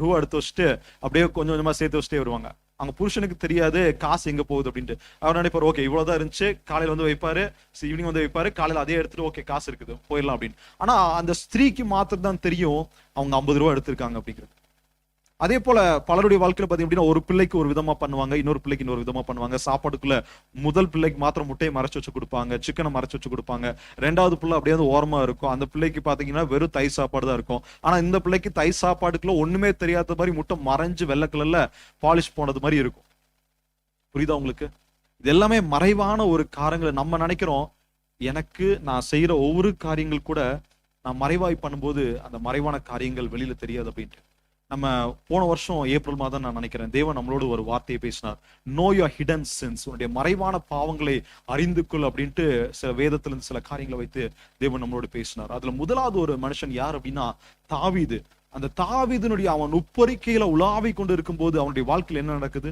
ரூபா எடுத்து வச்சுட்டு அப்படியே கொஞ்சம் கொஞ்சமா சேர்த்து வச்சுட்டே வருவாங்க. அவங்க புருஷனுக்கு தெரியாது காசு எங்க போகுது அப்படின்ட்டு. அவர் நினைப்பாரு ஓகே இவ்வளவுதான் இருந்துச்சு, காலையில வந்து வைப்பாரு, ஈவினிங் வந்து வைப்பாரு, காலையில அதே எடுத்துட்டு ஓகே காசு இருக்குது போயிடலாம் அப்படின்னு. ஆனா அந்த ஸ்திரீக்கு மாத்திரம் தான் தெரியும் அவங்க 50 ரூபா எடுத்திருக்காங்க அப்படிங்கிறது. அதே போல பலருடைய வாழ்க்கையில பாத்தீங்க அப்படின்னா ஒரு பிள்ளைக்கு ஒரு விதமா பண்ணுவாங்க, இன்னொரு பிள்ளைக்கு இன்னொரு விதமா பண்ணுவாங்க. சாப்பாடுக்குள்ள முதல் பிள்ளைக்கு மாத்திரம் முட்டையை மறைச்சு வச்சு கொடுப்பாங்க, சிக்கனை மறைச்சு வச்சு கொடுப்பாங்க. ரெண்டாவது பிள்ளை அப்படியே வந்து ஓரமா இருக்கும். அந்த பிள்ளைக்கு பாத்தீங்கன்னா வெறும் தயிர் சாப்பாடு தான் இருக்கும். ஆனா இந்த பிள்ளைக்கு தயிர் சாப்பாடுக்குள்ள ஒண்ணுமே தெரியாத மாதிரி முட்டை மறைஞ்சு வெள்ளை கலர்ல பாலிஷ் போனது மாதிரி இருக்கும். புரியுதா உங்களுக்கு? இது எல்லாமே மறைவான ஒரு காரியங்களை நம்ம நினைக்கிறோம். எனக்கு நான் செய்யற ஒவ்வொரு காரியங்கள் கூட நான் மறைவாய் பண்ணும்போது அந்த மறைவான காரியங்கள் வெளியில தெரியாது அப்படின்ட்டு. நம்ம போன வருஷம் ஏப்ரல் மாதம் நான் நினைக்கிறேன் தேவன் நம்மளோடு ஒரு வார்த்தையை பேசினார். நோ யுவர் ஹிடன் சின்ஸ், உன்னுடைய மறைவான பாவங்களை அறிந்து கொள் அப்படின்ட்டு சில வேதத்துல இருந்து சில காரியங்களை வைத்து தேவன் நம்மளோடு பேசினார். அதுல முதலாவது ஒரு மனுஷன் யார் அப்படின்னா தாவீது. அந்த தாவீதினுடைய அவன் உப்பரிக்கையில உலாவி கொண்டு இருக்கும் போது அவனுடைய வாழ்க்கையில் என்ன நடக்குது?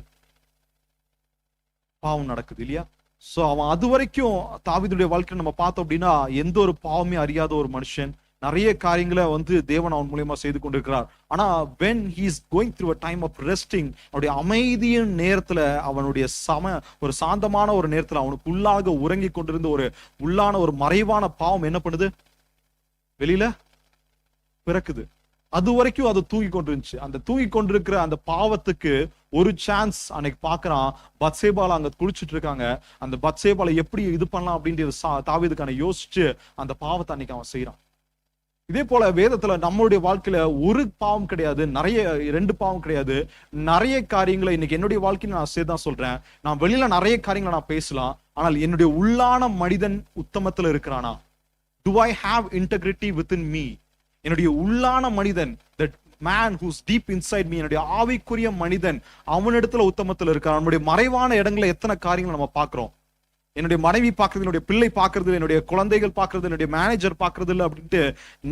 பாவம் நடக்குது இல்லையா? சோ அவன் அது வரைக்கும் தாவீதுடைய வாழ்க்கையில நம்ம பார்த்தோம் அப்படின்னா எந்த ஒரு பாவமே அறியாத ஒரு மனுஷன், நிறைய காரியங்களை வந்து தேவன் அவன் மூலியமா செய்து கொண்டிருக்கிறார். ஆனா when he is going through a time of resting, அவனுடைய அமைதியின் நேரத்துல அவனுடைய ஒரு சாந்தமான ஒரு நேரத்துல அவனுக்கு உள்ளாக உறங்கி கொண்டிருந்த ஒரு உள்ளான ஒரு மறைவான பாவம் என்ன பண்ணுது? வெளியில பிறக்குது. அது வரைக்கும் அது தூங்கி கொண்டிருந்துச்சு. அந்த தூங்கி கொண்டிருக்கிற அந்த பாவத்துக்கு ஒரு சான்ஸ் அன்னைக்கு பாக்குறான். பத்சேபால அங்க குளிச்சுட்டு இருக்காங்க. அந்த பத்சேபால எப்படி இது பண்ணலாம் அப்படின்ட்டு தாவீதுக்கான யோசிச்சு அந்த பாவத்தை அன்னைக்கு அவன் செய்யறான். இதே போல வேதத்துல நம்மளுடைய வாழ்க்கையில ஒரு பாவம் கிடையாது, நிறைய 2 பாவம் கிடையாது, நிறைய காரியங்களை இன்னைக்கு என்னுடைய வாழ்க்கையில நான் சேர்தான் சொல்றேன். நான் வெளியில நிறைய காரியங்களை நான் பேசலாம், ஆனால் என்னுடைய உள்ளான மனிதன் உத்தமத்துல இருக்கிறானா? Do I have integrity within me? என்னுடைய உள்ளான மனிதன், that man who's deep inside me, என்னுடைய ஆவிக்குரிய மனிதன் அவனிடத்துல உத்தமத்துல இருக்கிறான். நம்முடைய மறைவான இடங்களை எத்தனை காரியங்களை நம்ம பாக்குறோம்? என்னுடைய மனைவி பாக்குறது, என்னுடைய பிள்ளை பாக்குறது, என்னுடைய குழந்தைகள் பாக்குறது, என்னுடைய மேனேஜர் பாக்குறது இல்லை அப்படின்ட்டு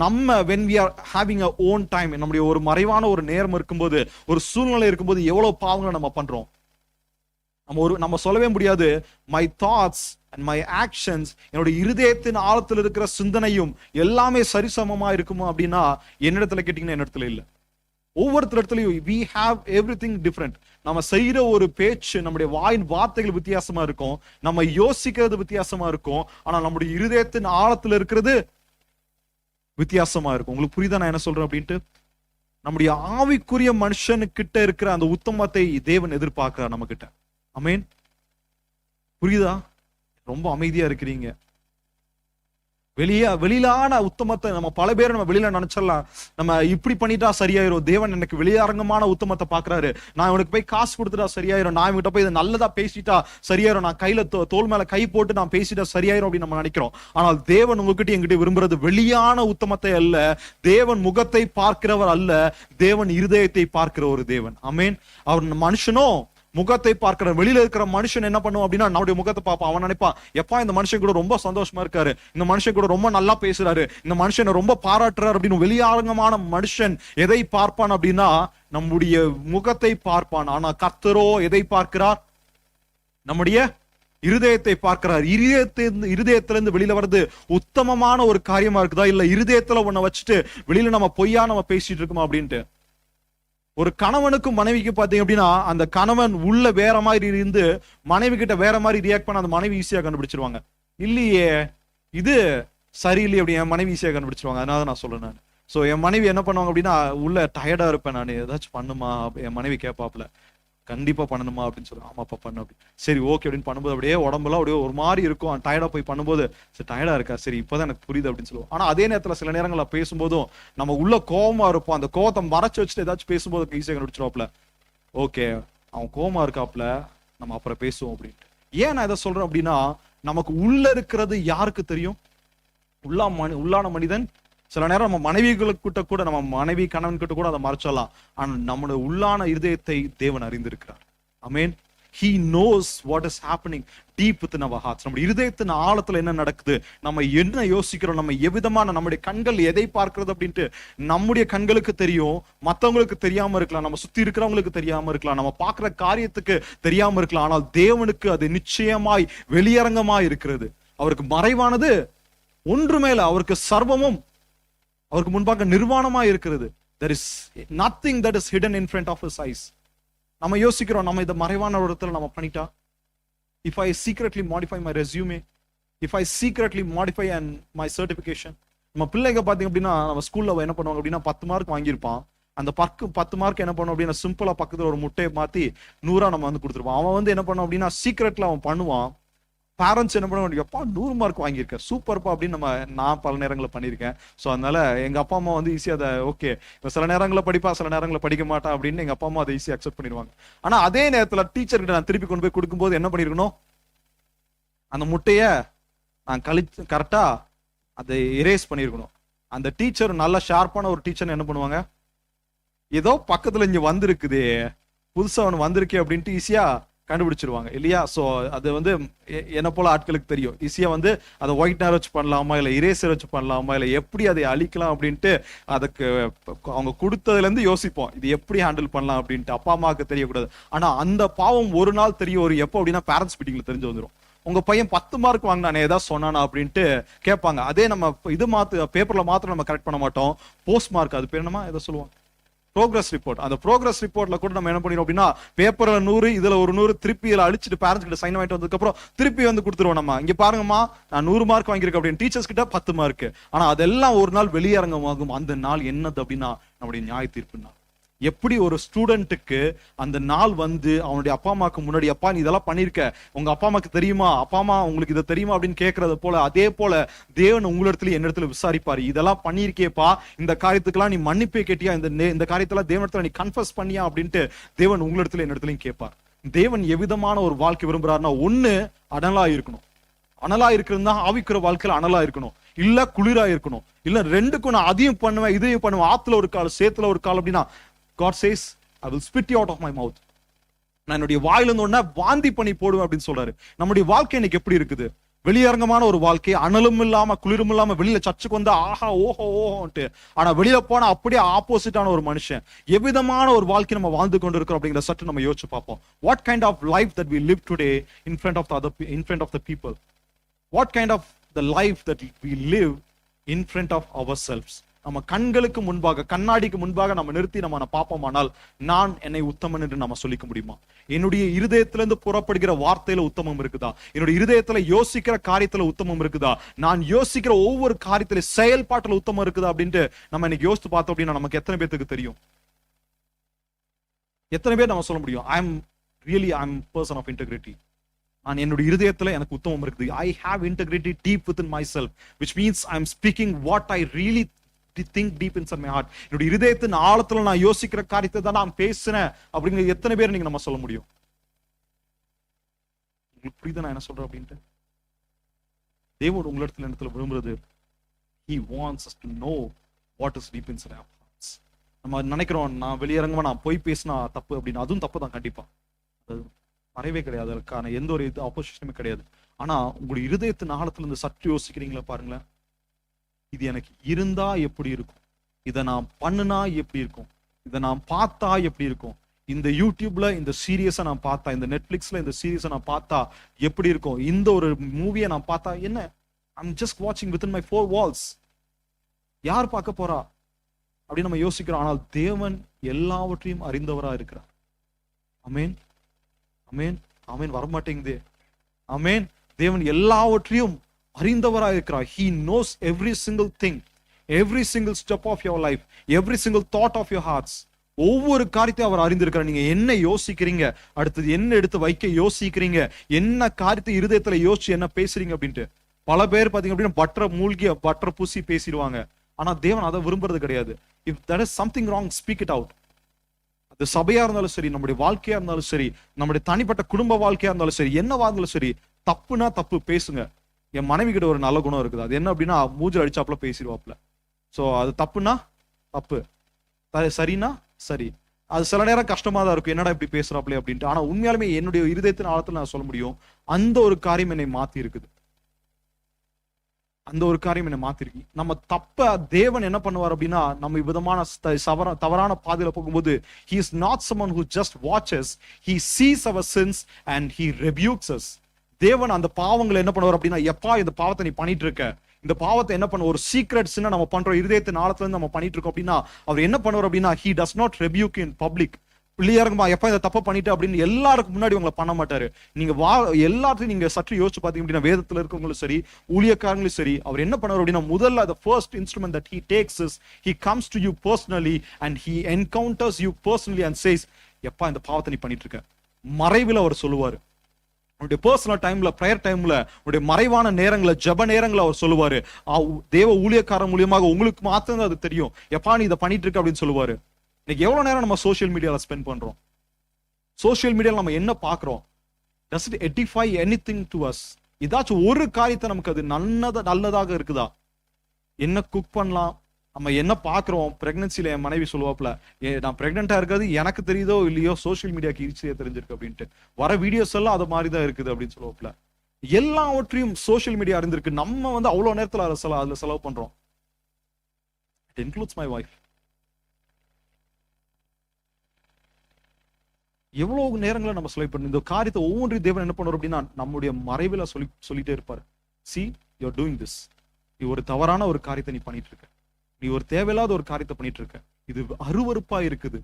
நம்ம when we are having a own time, நம்முடைய ஒரு மறைவான ஒரு நேரம் இருக்கும்போது, ஒரு சூழ்நிலை இருக்கும்போது எவ்வளவு பாவங்களை நம்ம பண்றோம். நம்ம சொல்லவே முடியாது my thoughts and my actions, என்னுடைய இருதயத்தின் ஆழத்தில் இருக்கிற சிந்தனையும் எல்லாமே சரிசமமா இருக்குமா அப்படின்னா என்னிடத்துல கேட்டீங்கன்னா என்னிடத்துல இல்லை. ஒவ்வொருத்தரிடத்துலயும் we have everything different. நம்ம செய்யற ஒரு பேச்சு, நம்முடைய வாயின் வார்த்தைகள் வித்தியாசமா இருக்கும், நம்ம யோசிக்கிறது வித்தியாசமா இருக்கும், ஆனா நம்முடைய இருதயத்தின் ஆழத்துல இருக்கிறது வித்தியாசமா இருக்கும். உங்களுக்கு புரியுதா நான் என்ன சொல்றேன் அப்படின்ட்டு? நம்முடைய ஆவிக்குரிய மனுஷனுக்கிட்ட இருக்கிற அந்த உத்தமத்தை தேவன் எதிர்பார்க்கிறார் நம்ம கிட்ட. ஆமென். புரியுதா? ரொம்ப அமைதியா இருக்கிறீங்க. வெளியிலான உத்தமத்தை நம்ம பல பேர் நம்ம வெளியில நினைச்சிடலாம், நம்ம இப்படி பண்ணிட்டா சரியாயிரும், தேவன் எனக்கு வெளியரங்கமான உத்தமத்தை பாக்குறாரு, நான் இவனுக்கு போய் காசு கொடுத்துட்டா சரியாயிரும், நான் இவன்கிட்ட போய் இதை நல்லதா பேசிட்டா சரியாயிரும், நான் கையில தோல் மேல கை போட்டு நான் பேசிட்டா சரியாயிரும் அப்படின்னு நம்ம நினைக்கிறோம். ஆனால் தேவன் உங்ககிட்ட எங்கிட்ட விரும்புறது வெளியான உத்தமத்தை அல்ல. தேவன் முகத்தை பார்க்கிறவர் அல்ல, தேவன் இருதயத்தை பார்க்கிற ஒரு தேவன். ஆமென். அவர் மனுஷனோ முகத்தை பார்க்கிற, வெளியில இருக்கிற மனுஷன் என்ன பண்ணுவோம் அப்படின்னா நம்முடைய முகத்தை பார்ப்பான். அவன் நினைப்பான், எப்பா இந்த மனுஷன் கூட ரொம்ப சந்தோஷமா இருக்காரு, இந்த மனுஷன் கூட ரொம்ப நல்லா பேசுறாரு, இந்த மனுஷனை ரொம்ப பாராட்டுறாரு அப்படின்னு வெளியாரங்கமான மனுஷன் எதை பார்ப்பான் அப்படின்னா நம்முடைய முகத்தை பார்ப்பான். ஆனா கர்த்தரோ எதை பார்க்கிறார்? நம்முடைய இருதயத்தை பார்க்கிறார். இருதயத்திலிருந்து வெளியில வர்றது உத்தமமான ஒரு காரியமா இருக்குதா, இல்ல இருதயத்துல ஒன்ன வச்சுட்டு வெளியில நம்ம பொய்யா நம்ம பேசிட்டு இருக்கோமா அப்படின்ட்டு. ஒரு கணவனுக்கும் மனைவிக்கு பாத்தீங்க அப்படின்னா அந்த கணவன் உள்ள வேற மாதிரி இருந்து மனைவி கிட்ட வேற மாதிரி ரியாக்ட் பண்ண அந்த மனைவி ஈஸியா கண்டுபிடிச்சிருவாங்க. இல்லையே இது சரியில்லையே அப்படி என் மனைவி ஈஸியா கண்டுபிடிச்சிருவாங்க. அதனால நான் சொல்றேன். நான் சோ என் மனைவி என்ன பண்ணுவாங்க அப்படின்னா உள்ள டயர்டா இருப்பேன், நான் ஏதாச்சும் பண்ணுமா என் மனைவி கேட்பாப்ல, கண்டிப்பா பண்ணணுமா அப்படின்னு சொல்லி, ஆமாப்பா பண்ணு அப்படி. சரி ஓகே அப்படின்னு பண்ணும்போது அப்படியே உடம்புலாம் அப்படியே ஒரு மாதிரி இருக்கும், டயர்டா போய் பண்ணும்போது சரி டயர்டா இருக்கா, சரி இப்பதான் எனக்கு புரியுது அப்படின்னு சொல்லுவோம். ஆனா அதே நேரத்துல சில நேரங்கள்ல பேசும்போதும் நம்ம உள்ள கோவமா இருப்போம், அந்த கோவத்தை மறைச்சு வச்சுட்டு ஏதாச்சும் பேசும்போது ஈஸியாக கண்டுபிடிச்சிருவாப்ல, ஓகே அவன் கோவமா இருக்காப்ல, நம்ம அப்புறம் பேசுவோம் அப்படின்ட்டு. ஏன் நான் இதை சொல்றேன் அப்படின்னா, நமக்கு உள்ள இருக்கிறது யாருக்கு தெரியும்? உள்ளான மனிதன் சில நேரம் நம்ம மனைவிகளுக்கிட்ட கூட, நம்ம மனைவி கணவன் கிட்ட கூட அதை மறைச்சலாம். ஆனா நம்முடைய உள்ளான இருதயத்தை தேவன் அறிந்திருக்கிறார். ஆமென். He knows what is happening deep within our hearts. நம்முடைய இருதயத்தின் ஆழத்துல என்ன நடக்குது, நம்ம என்ன யோசிக்கிறோம், நம்ம எவ்விதமான, நம்முடைய கண்கள் எதை பார்க்கிறது அப்படின்ட்டு நம்முடைய கண்களுக்கு தெரியும், மத்தவங்களுக்கு தெரியாம இருக்கலாம், நம்ம சுத்தி இருக்கிறவங்களுக்கு தெரியாம இருக்கலாம், நம்ம பார்க்கிற காரியத்துக்கு தெரியாம இருக்கலாம். ஆனால் தேவனுக்கு அது நிச்சயமாய் வெளியரங்கமாய் இருக்கிறது. அவருக்கு மறைவானது ஒன்றுமேல, அவருக்கு சர்வமும் அவருக்கு முன்பாக நிர்வாணமா இருக்கிறது. There is nothing that is hidden in front of his eyes. நம்ம யோசிக்கிறோம், நம்ம இதை மறைவான இடத்துல நம்ம பண்ணிட்டா, if I secretly modify my resume, if I secretly modify and my certification. நம்ம பிள்ளைங்க பாத்தீங்க அப்படின்னா, நம்ம ஸ்கூல்ல என்ன பண்ணுவாங்க அப்படின்னா 10 மார்க் வாங்கியிருப்பான், அந்த 10 மார்க் என்ன பண்ணுவோம் அப்படின்னா, சிம்பிளா பக்கத்துல ஒரு முட்டையை மாத்தி 100 நம்ம வந்து கொடுத்துருப்போம். அவன் என்ன பண்ணுவான் அப்படின்னா, சீக்ரெட்ல அவன் பண்ணுவான். பேரண்ட்ஸ் என்ன பண்ணுவாங்க, எப்பா 100 மார்க் வாங்கியிருக்கேன் சூப்பர்ப்பா அப்படின்னு நான் பல நேரங்களில் பண்ணியிருக்கேன். ஸோ அதனால எங்க அப்பா அம்மா வந்து ஈஸியாக அதை ஓகே சில நேரங்களில் படிப்பா, சில நேரங்களில் படிக்க மாட்டா அப்படின்னு எங்க அப்பா அம்மா அதை ஈஸியாக அக்செப்ட் பண்ணிடுவாங்க. ஆனா அதே நேரத்தில் டீச்சர்கிட்ட நான் திருப்பி கொண்டு போய் கொடுக்கும்போது என்ன பண்ணிருக்கணும், அந்த முட்டைய நான் கரெக்டா அதை எரேஸ் பண்ணிருக்கணும். அந்த டீச்சர் நல்ல ஷார்ப்பான ஒரு டீச்சர் என்ன பண்ணுவாங்க, ஏதோ பக்கத்துல இங்க வந்திருக்குது, புதுசா ஒன்று வந்திருக்கே அப்படின்ட்டு ஈஸியா கண்டுபிடிச்சிருவாங்க இல்லையா? சோ அது வந்து என்ன போல ஆட்களுக்கு தெரியும், ஈஸியா வந்து அதை ஒயிட்னர் வச்சு பண்ணலாமா, இல்ல இரேசர் வச்சு பண்ணலாமா, இல்ல எப்படி அதை அழிக்கலாம் அப்படின்ட்டு அதுக்கு அவங்க கொடுத்ததுல இருந்து யோசிப்போம், இது எப்படி ஹேண்டில் பண்ணலாம் அப்படின்ட்டு. அப்பா அம்மாவுக்கு தெரியக்கூடாது. ஆனா அந்த பாவம் ஒரு நாள் தெரிய வரும், எப்போ அப்படின்னா பேரண்ட்ஸ் மீட்டிங்ல தெரிஞ்சு வந்துடும். உங்க பையன் 10 மார்க் வாங்கினானே, ஏதாவது சொன்னானா அப்படின்ட்டு கேட்பாங்க. அதே நம்ம இது பேப்பர்ல மாத்திரம் நம்ம கரெக்ட் பண்ண மாட்டோம், போஸ்ட் மார்க், அது பேர் என்னமா ஏதோ சொல்லுவாங்க, ப்ரோக்ரஸ் ரிப்போர்ட். அந்த ப்ரோக்ரஸ் ரிப்போர்ட்ல கூட நம்ம என்ன பண்ணிடுவோம் அப்படின்னா, பேப்பர்ல 100 இதுல ஒரு 100 திருப்பி இதுல அழிச்சிட்டு பேரண்ட்ஸ் கிட்ட சைன் வாங்கிட்டு வந்ததுக்கு அப்புறம் திருப்பி வந்து கொடுத்துருவோம். நம்ம இங்க பாருங்கம்மா நான் 100 மார்க் வாங்கியிருக்கேன் அப்படின்னு, டீச்சர்ஸ் கிட்ட 10 மார்க். ஆனா அதெல்லாம் ஒரு நாள் வெளியரங்கமாகும். அந்த நாள் என்னது அப்படின்னா நம்முடைய நியாய தீர்ப்பு நாள். எப்படி ஒரு ஸ்டூடெண்ட்டுக்கு அந்த நாள் வந்து அவனுடைய அப்பா அம்மாக்கு முன்னாடி, அப்பா நீ இதெல்லாம் பண்ணிருக்க, உங்க அப்பா அம்மாக்கு தெரியுமா, அப்பா அம்மா உங்களுக்கு இதை தெரியுமா அப்படின்னு கேட்கறது போல, அதே போல தேவன் உங்களிடத்துல என்னிடத்துல விசாரிப்பாரு, இதெல்லாம் பண்ணிருக்கேப்பா, இந்த காரியத்துக்கெல்லாம் நீ மன்னிப்பே கேட்டியா, இந்த காரியத்தெல்லாம் தேவனிடத்துல நீ கன்ஃபஸ் பண்ணியா அப்படின்ட்டு தேவன் உங்களிடத்துல என்னிடத்துலயும் கேட்பார். தேவன் எவ்விதமான ஒரு வாழ்க்கை விரும்புறாருன்னா, ஒண்ணு அனலா இருக்கணும், அனலா இருக்கிறது ஆவிக்குற வாழ்க்கையில அனலா இருக்கணும், இல்ல குளிரா இருக்கணும், இல்ல ரெண்டுக்கும் நான் அதையும் பண்ணுவேன் இதையும் பண்ணுவேன், ஆத்துல ஒரு கால் சேத்துல ஒரு கால் அப்படின்னா God says, I will spit you out of my mouth. நான் என்னுடைய வாயிலிருந்து ஒண்ணா வாந்தி பண்ணி போடுவேன் அப்படின்னு சொல்றாரு. நம்முடைய வாழ்க்கை இன்னைக்கு எப்படி இருக்குது? வெளியரங்கமான ஒரு வாழ்க்கை, அனலும் இல்லாம குளிரும் இல்லாம, வெளியில சர்ச்சுக்கு வந்தா ஆஹா ஓஹோ ஓஹோன்ட்டு, ஆனா வெளியில போனா அப்படியே ஆப்போசிட்டான ஒரு மனுஷன். எவ்விதமான ஒரு வாழ்க்கை நம்ம வாழ்ந்து கொண்டு இருக்கிறோம் அப்படிங்கிற சற்று நம்ம யோசிச்சு பார்ப்போம். What kind of life that we live today in front of the people? What kind of the life that we live in front of ourselves? நம்ம கண்களுக்கு முன்பாக, கண்ணாடிக்கு முன்பாக நம்ம நிறுத்தி நம்ம பார்ப்போமானால், நான் என்னை உத்தமன் என்று நம்ம சொல்லிக்க முடியுமா? என்னுடைய இருதயத்திலிருந்து புறப்படுகிற வார்த்தையில உத்தமம் இருக்குதா? என்னுடைய இருதயத்துல யோசிக்கிற காரியத்துல உத்தமம் இருக்குதா? நான் யோசிக்கிற ஒவ்வொரு காரியத்தில செயல்பாட்டுல உத்தமம் இருக்குதா அப்படின்ட்டு நம்ம இன்னைக்கு யோசித்து பார்த்தோம் அப்படின்னா நமக்கு எத்தனை பேருக்கு தெரியும்? எத்தனை பேர் நம்ம சொல்ல முடியும், I am person of integrity, நான் என்னுடைய இருதயத்துல எனக்கு உத்தமம் இருக்குது, I have integrity deep within myself, which means I am speaking what I really think deep inside my heart. என்னுடைய இருதயத்தின் ஆழத்துல நான் யோசிக்கிற காரியத்தை தான் நான் பேசுறேன் அப்படிங்கிற எத்தனை பேர் நீங்க நம்ம சொல்ல முடியும்? உங்களுக்கு புரியுதா நான் என்ன சொல்றேன் அப்படின்ட்டு? தேவன் உங்களிடத்துல விரும்புறது, he wants us to know what is deep inside our hearts. நம்ம நினைக்கிறோம் நான் வெளியரங்கமா நான் போய் பேசினா தப்பு அப்படின்னு, அதுவும் தப்பு தான் கண்டிப்பா, அது மறைவே கிடையாது, அதற்கான எந்த ஒரு ஆப்போசிஷனுமே கிடையாது. ஆனா உங்களுடைய இருதயத்தின் ஆழத்துல இருந்து சற்று யோசிக்கிறீங்களா பாருங்களேன், இது எனக்கு இருந்தா எப்படி இருக்கும், இதை நான் பண்ணுனா எப்படி இருக்கும், இதை நான் பார்த்தா எப்படி இருக்கும், இந்த யூடியூப்ல இந்த சீரியஸை நான் பார்த்தா, இந்த நெட்ஃபிளிக்ஸ்ல இந்த சீரியஸை நான் பார்த்தா எப்படி இருக்கும், இந்த ஒரு மூவியை நான் பார்த்தா என்ன, ஐம் ஜஸ்ட் வாட்சிங் வித்தின் மை 4 walls, யார் பார்க்க போறா அப்படின்னு நம்ம யோசிக்கிறோம். ஆனால் தேவன் எல்லாவற்றையும் அறிந்தவரா இருக்கிறார். ஆமென் ஆமென் ஆமென். வரமாட்டேங்குது. ஆமென். தேவன் எல்லாவற்றையும் அறிந்தவராக இருக்கிறார். He knows every single thing, every single step of your life, every single thought of your hearts. ஒவ்வொரு காரியத்தையும் அவர் அறிந்திருக்கிறார். நீங்க என்ன யோசிக்கிறீங்க, அடுத்தது என்ன எடுத்து வைக்க யோசிக்கிறீங்க, என்ன காரியத்தை இருதயத்துல யோசிச்சு என்ன பேசுறீங்க அப்படின்ட்டு. பல பேர் பாத்தீங்க அப்படின்னா பட்டரை பூசி பேசிடுவாங்க. ஆனா தேவன் அதை விரும்புறது கிடையாது. If that is something wrong, speak it out. அது சபையா இருந்தாலும் சரி, நம்முடைய வாழ்க்கையா இருந்தாலும் சரி, நம்முடைய தனிப்பட்ட குடும்ப வாழ்க்கையா இருந்தாலும் சரி, என்னவா இருந்தாலும் சரி, தப்புனா தப்பு பேசுங்க. என் மனைவி கிட்ட ஒரு நல்ல குணம் இருக்குது. அது என்ன அப்படின்னா, மூஞ்சில் அடிச்சாப்புல பேசிடுவாப்புல. சோ அது தப்புனா தப்பு, சரினா சரி. அது சில நேரம் கஷ்டமா தான் இருக்கும், என்னடா இப்படி பேசுறாப்ல அப்படின்ட்டு. ஆனா உண்மையாலுமே என்னுடைய இருதயத்தின் ஆழத்துல நான் சொல்ல முடியும், அந்த ஒரு காரியம் என்னை மாத்தி இருக்குது. அந்த ஒரு காரியம் என்ன மாத்திருக்கு. நம்ம தப்ப தேவன் என்ன பண்ணுவார் அப்படின்னா, நம்ம விதமான தவறான பாதையில போகும்போது, he is not someone who just watches, he sees our sins and he rebukes us. தேவன் அந்த பாவங்களை என்ன பண்ணுவார் அப்படின்னா, எப்பா இந்த பாவத்தை நீ பண்ணிட்டு இருக்க, இந்த பாவத்தை என்ன பண்ண, ஒரு சீக்ரெட்ஸ் நம்ம பண்றோம் இருதயத்தின் ஆழத்துல இருந்து நம்ம பண்ணிட்டு இருக்கோம் அப்படின்னா, அவர் என்ன பண்ணுவார் அப்படின்னா, he does not rebuke in public. பிள்ளையாருங்கம்மா எப்ப இந்த தப்ப பண்ணிட்டு அப்படின்னு எல்லாருக்கும் முன்னாடி உங்களை பண்ண மாட்டாரு. நீங்க எல்லாத்தையும் நீங்க சற்று யோசிச்சு பாத்தீங்க அப்படின்னா, வேதத்துல இருக்கவங்களும் சரி, ஊழியக்காரங்களும் சரி, அவர் என்ன பண்ணுவார் அப்படின்னா, முதல்ல the first instrument that he takes is he comes to you personally and he encounters you personally and says, எப்பா இந்த பாவத்தை நீ பண்ணிட்டு இருக்க. மறைவில் அவர் சொல்லுவாரு. உங்களுடைய பர்சனல் டைம்ல, பிரேயர் டைம்ல, உங்களுடைய மறைவான நேரங்களை, ஜப நேரங்களை அவர் சொல்லுவாரு. தேவ ஊழியக்காரன் மூலியமாக உங்களுக்கு மாத்திரம் அது தெரியும், எப்பா நீ இதை பண்ணிட்டு இருக்க அப்படின்னு சொல்லுவாரு. இன்னைக்கு எவ்வளவு நேரம் நம்ம சோசியல் மீடியால ஸ்பெண்ட் பண்றோம்? சோசியல் மீடியால நம்ம என்ன பாக்குறோம்? does it edify anything to us? ஏதாச்சும் ஒரு காரியத்தை நமக்கு அது நல்லதாக இருக்குதா? என்ன குக் பண்ணலாம், நம்ம என்ன பாக்குறோம்? பிரெக்னன்சில என் மனைவி சொல்லுவாப்ல, நான் பிரெக்னெண்டா இருக்கிறது எனக்கு தெரியுதோ இல்லையோ, சோசியல் மீடியாக்கு ஈஸியா தெரிஞ்சிருக்கு அப்படின்ட்டு. வர வீடியோஸ் எல்லாம் அது மாதிரிதான் இருக்குது அப்படின்னு சொல்லுவாப்ல. எல்லாவற்றையும் சோசியல் மீடியா அறிந்திருக்கு. நம்ம அவ்வளவு நேரத்துல அதுல செலவு பண்றோம். It includes my wife. எவ்வளவு நேரங்களை நம்ம செலவு பண்ணணும் இந்த காரியத்தை. ஒவ்வொன்றையும் தேவன் என்ன பண்ணுவார் அப்படின்னா, நம்முடைய மறைவில் சொல்லிட்டே இருப்பாரு. see you are doing this, நீ ஒரு தவறான ஒரு காரியத்தை நீ பண்ணிட்டு இருக்க, நீ ஒரு தேவையில்லாத ஒரு காரியத்தை பண்ணிட்டு இருக்க, இது அருவருப்பா இருக்குது,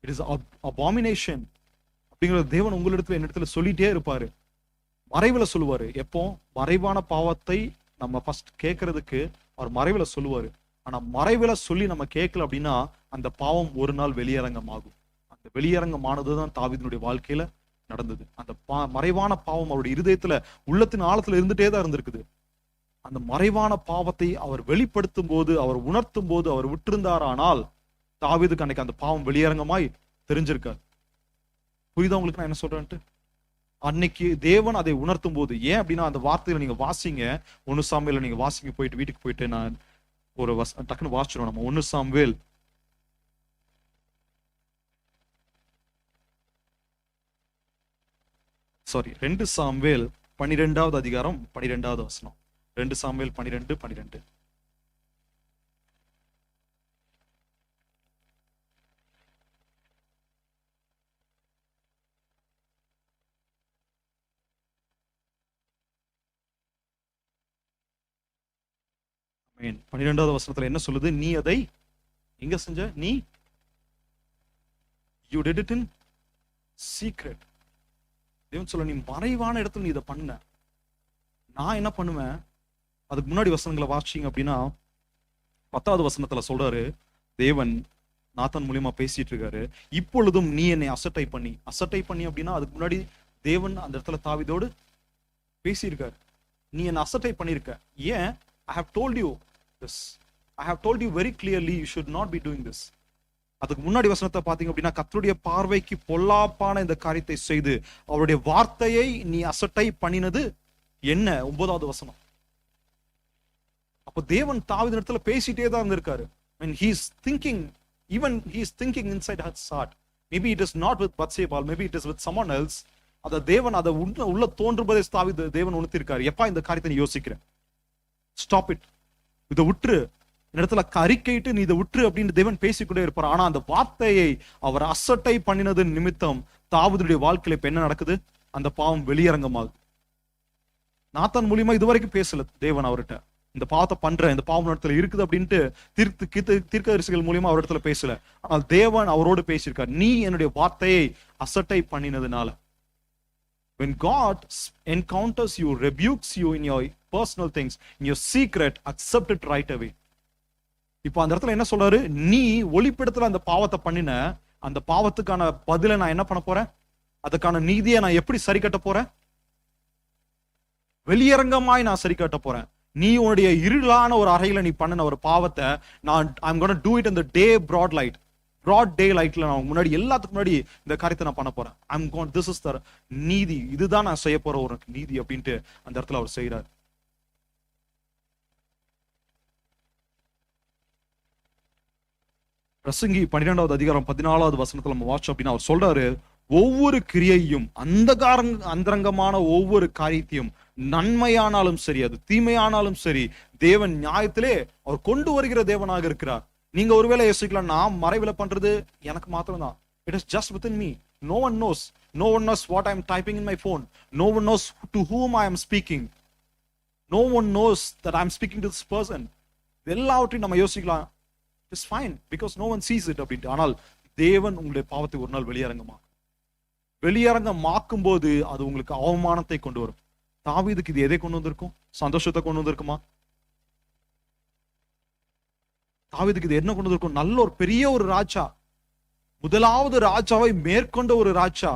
இட் இஸ் abomination அப்படிங்கிறது தேவன் உங்களிடத்துல என்னிடத்துல சொல்லிட்டே இருப்பாரு. மறைவில் சொல்லுவாரு. எப்போ? மறைவான பாவத்தை நம்ம ஃபர்ஸ்ட் கேட்கறதுக்கு அவர் மறைவில் சொல்லுவாரு. ஆனா மறைவில் சொல்லி நம்ம கேட்கல அப்படின்னா, அந்த பாவம் ஒரு நாள் வெளியரங்கமாகும். வெளியரங்கமானதுதான் தாவீதினுடைய வாழ்க்கையில நடந்தது. அந்த மறைவான பாவம் அவருடைய இருதயத்துல, உள்ளத்தின் ஆழத்துல இருந்துட்டே தான் இருந்திருக்குது. அந்த மறைவான பாவத்தை அவர் வெளிப்படுத்தும் போது, அவர் உணர்த்தும் போது அவர் விட்டிருந்தாரானால், தாவீதுக்கு அன்னைக்கு அந்த பாவம் வெளியரங்கமாய் தெரிஞ்சிருக்காரு. புரியுதா உங்களுக்கு நான் என்ன சொல்றேன்ட்டு? அன்னைக்கு தேவன் அதை உணர்த்தும் போது, ஏன் அப்படின்னா அந்த வார்த்தையில நீங்க வாசிங்க, 1 சாமுவேல்ல நீங்க வாசிங்க, போயிட்டு வீட்டுக்கு போயிட்டு நான் ஒரு டக்குன்னு வாசிச்சிடும். நம்ம 1 சாமுவேல் 2 சாமுவேல் 12வது அதிகாரம் 12வது வசனம். 2 சாமுவேல் 12:12. ஆமென். 12வது வசனத்துல என்ன சொல்லுது? நீ அதை எங்க செஞ்ச? நீ you did it in secret. தேவன் சொல்ல, நீ மறைவான இடத்துல நீ இதை பண்ண. நான் என்ன பண்ணுவேன்? அதுக்கு முன்னாடி வசனங்களை வாசிச்சீங்க அப்படின்னா, 10வது வசனத்துல சொல்றாரு, தேவன் நாத்தான் மூலியமா பேசிட்டு இருக்காரு, இப்பொழுதும் நீ என்னை அசட்டை பண்ணி அப்படின்னா, அதுக்கு முன்னாடி தேவன் அந்த இடத்துல தாவீதோடு பேசியிருக்காரு. நீ என்னை அசட்டை பண்ணிருக்க. ஏன்? I have told you this. I have told you very clearly you should not be doing this. அதுக்கு முன்னாடி வசனத்தை பாத்தீங்க அப்படின்னா, கர்த்தருடைய பார்வைக்கு பொல்லாப்பான இந்த காரியத்தை செய்து அவருடைய வார்த்தையை நீ அசட்டை பண்ணினது என்ன? 9வது வசனம். அப்ப தேவன் தாவீது இடத்துல பேசிட்டே தான் இருந்திருக்காரு. when he is thinking, even he is thinking inside his heart, maybe it is not with Bathsheba, maybe it is with someone else. அத தேவன் அதை உள்ள தோன்றுவதை தாவீது தேவன் உணர்த்திருக்காரு. எப்பா இந்த காரியத்தை நீ யோசிக்கிற? ஸ்டாப் இட், இதை விட்டுரு, இடத்துல அறிக்கையிட்டு நீ இதை விட்டுரு அப்படின்னு தேவன் பேசிக்கொண்டே இருப்பார். ஆனா அந்த வார்த்தையை அவர் அசட்டை பண்ணினது நிமித்தம் தாவீதுடைய வாழ்க்கையில இப்ப என்ன நடக்குது? அந்த பாவம் வெளியரங்கமாகுது. நாத்தான் மூலியமா இதுவரைக்கும் பேசல தேவன் அவர்கிட்ட, இந்த பாவத்தை பண்ற, இந்த பாவம் இடத்துல இருக்குது அப்படின்ட்டு தீர்க்கதரிசிகள் மூலியமா அவர் இடத்துல பேசல. ஆனால் தேவன் அவரோடு பேசியிருக்கார். நீ என்னுடைய வார்த்தையை அசட்டை பண்ணினதுனால. when God encounters you, rebukes you in your personal things, in your secret, accept it right away. இப்போ அந்த இடத்துல என்ன சொல்றாரு, நீ ஒளிப்பிடத்துல அந்த பாவத்தை பண்ணின, அந்த பாவத்துக்கான பதிலை நான் என்ன பண்ண போறேன், அதுக்கான நீதியை நான் எப்படி சரி கட்ட போறேன், வெளியரங்கமாய் நான் சரி கட்ட போறேன். நீ உன்னுடைய இருளான ஒரு அறையில நீ பண்ணின ஒரு பாவத்தை நான் I'm gonna do it in the day broad light, broad day லைட்ல நான் முன்னாடி எல்லாத்துக்கு முன்னாடி இந்த காரியத்தை நான் பண்ண போறேன். I'm gonna this is the நீதி, இதுதான் நான் செய்ய போற ஒரு நீதி அப்படின்ட்டு அந்த இடத்துல அவர் செய்யறாரு. பிரசங்கி 12வது அதிகாரம் 14வது வசனத்துல நம்ம வாட்சோம் அப்படின்னா அவர் சொல்றாரு, ஒவ்வொரு கிரியையும் அந்தரங்கமான ஒவ்வொரு காரியத்தையும் நன்மையானாலும் சரி அது தீமையானாலும் சரி தேவன் நியாயத்திலே அவர் கொண்டு வருகிற தேவனாக இருக்கிறார். நீங்க ஒருவேளை யோசிக்கலாம், நான் மறைவில பண்றது எனக்கு மாத்திரம் தான். It is just within me. No one knows what I am typing in my phone. No one knows to whom I am speaking. No one knows that I am speaking to this person. எல்லாவற்றையும் நம்ம யோசிக்கலாம், it's fine because no one sees it அப்படின்ட்டு. ஆனால் தேவன் உங்களுடைய பாவத்தை ஒரு நாள் வெளியரங்கமாக்கும் போது அது உங்களுக்கு அவமானத்தை கொண்டு வரும். தாவீதுக்கு இது எதை கொண்டு வந்திருக்கும்? சந்தோஷத்தை கொண்டு வந்திருக்குமா? தாவீதுக்கு இது என்ன கொண்டு வந்திருக்கும்? நல்ல ஒரு பெரிய ஒரு ராஜா, முதலாவது ராஜாவை மேற்கொண்ட ஒரு ராஜா.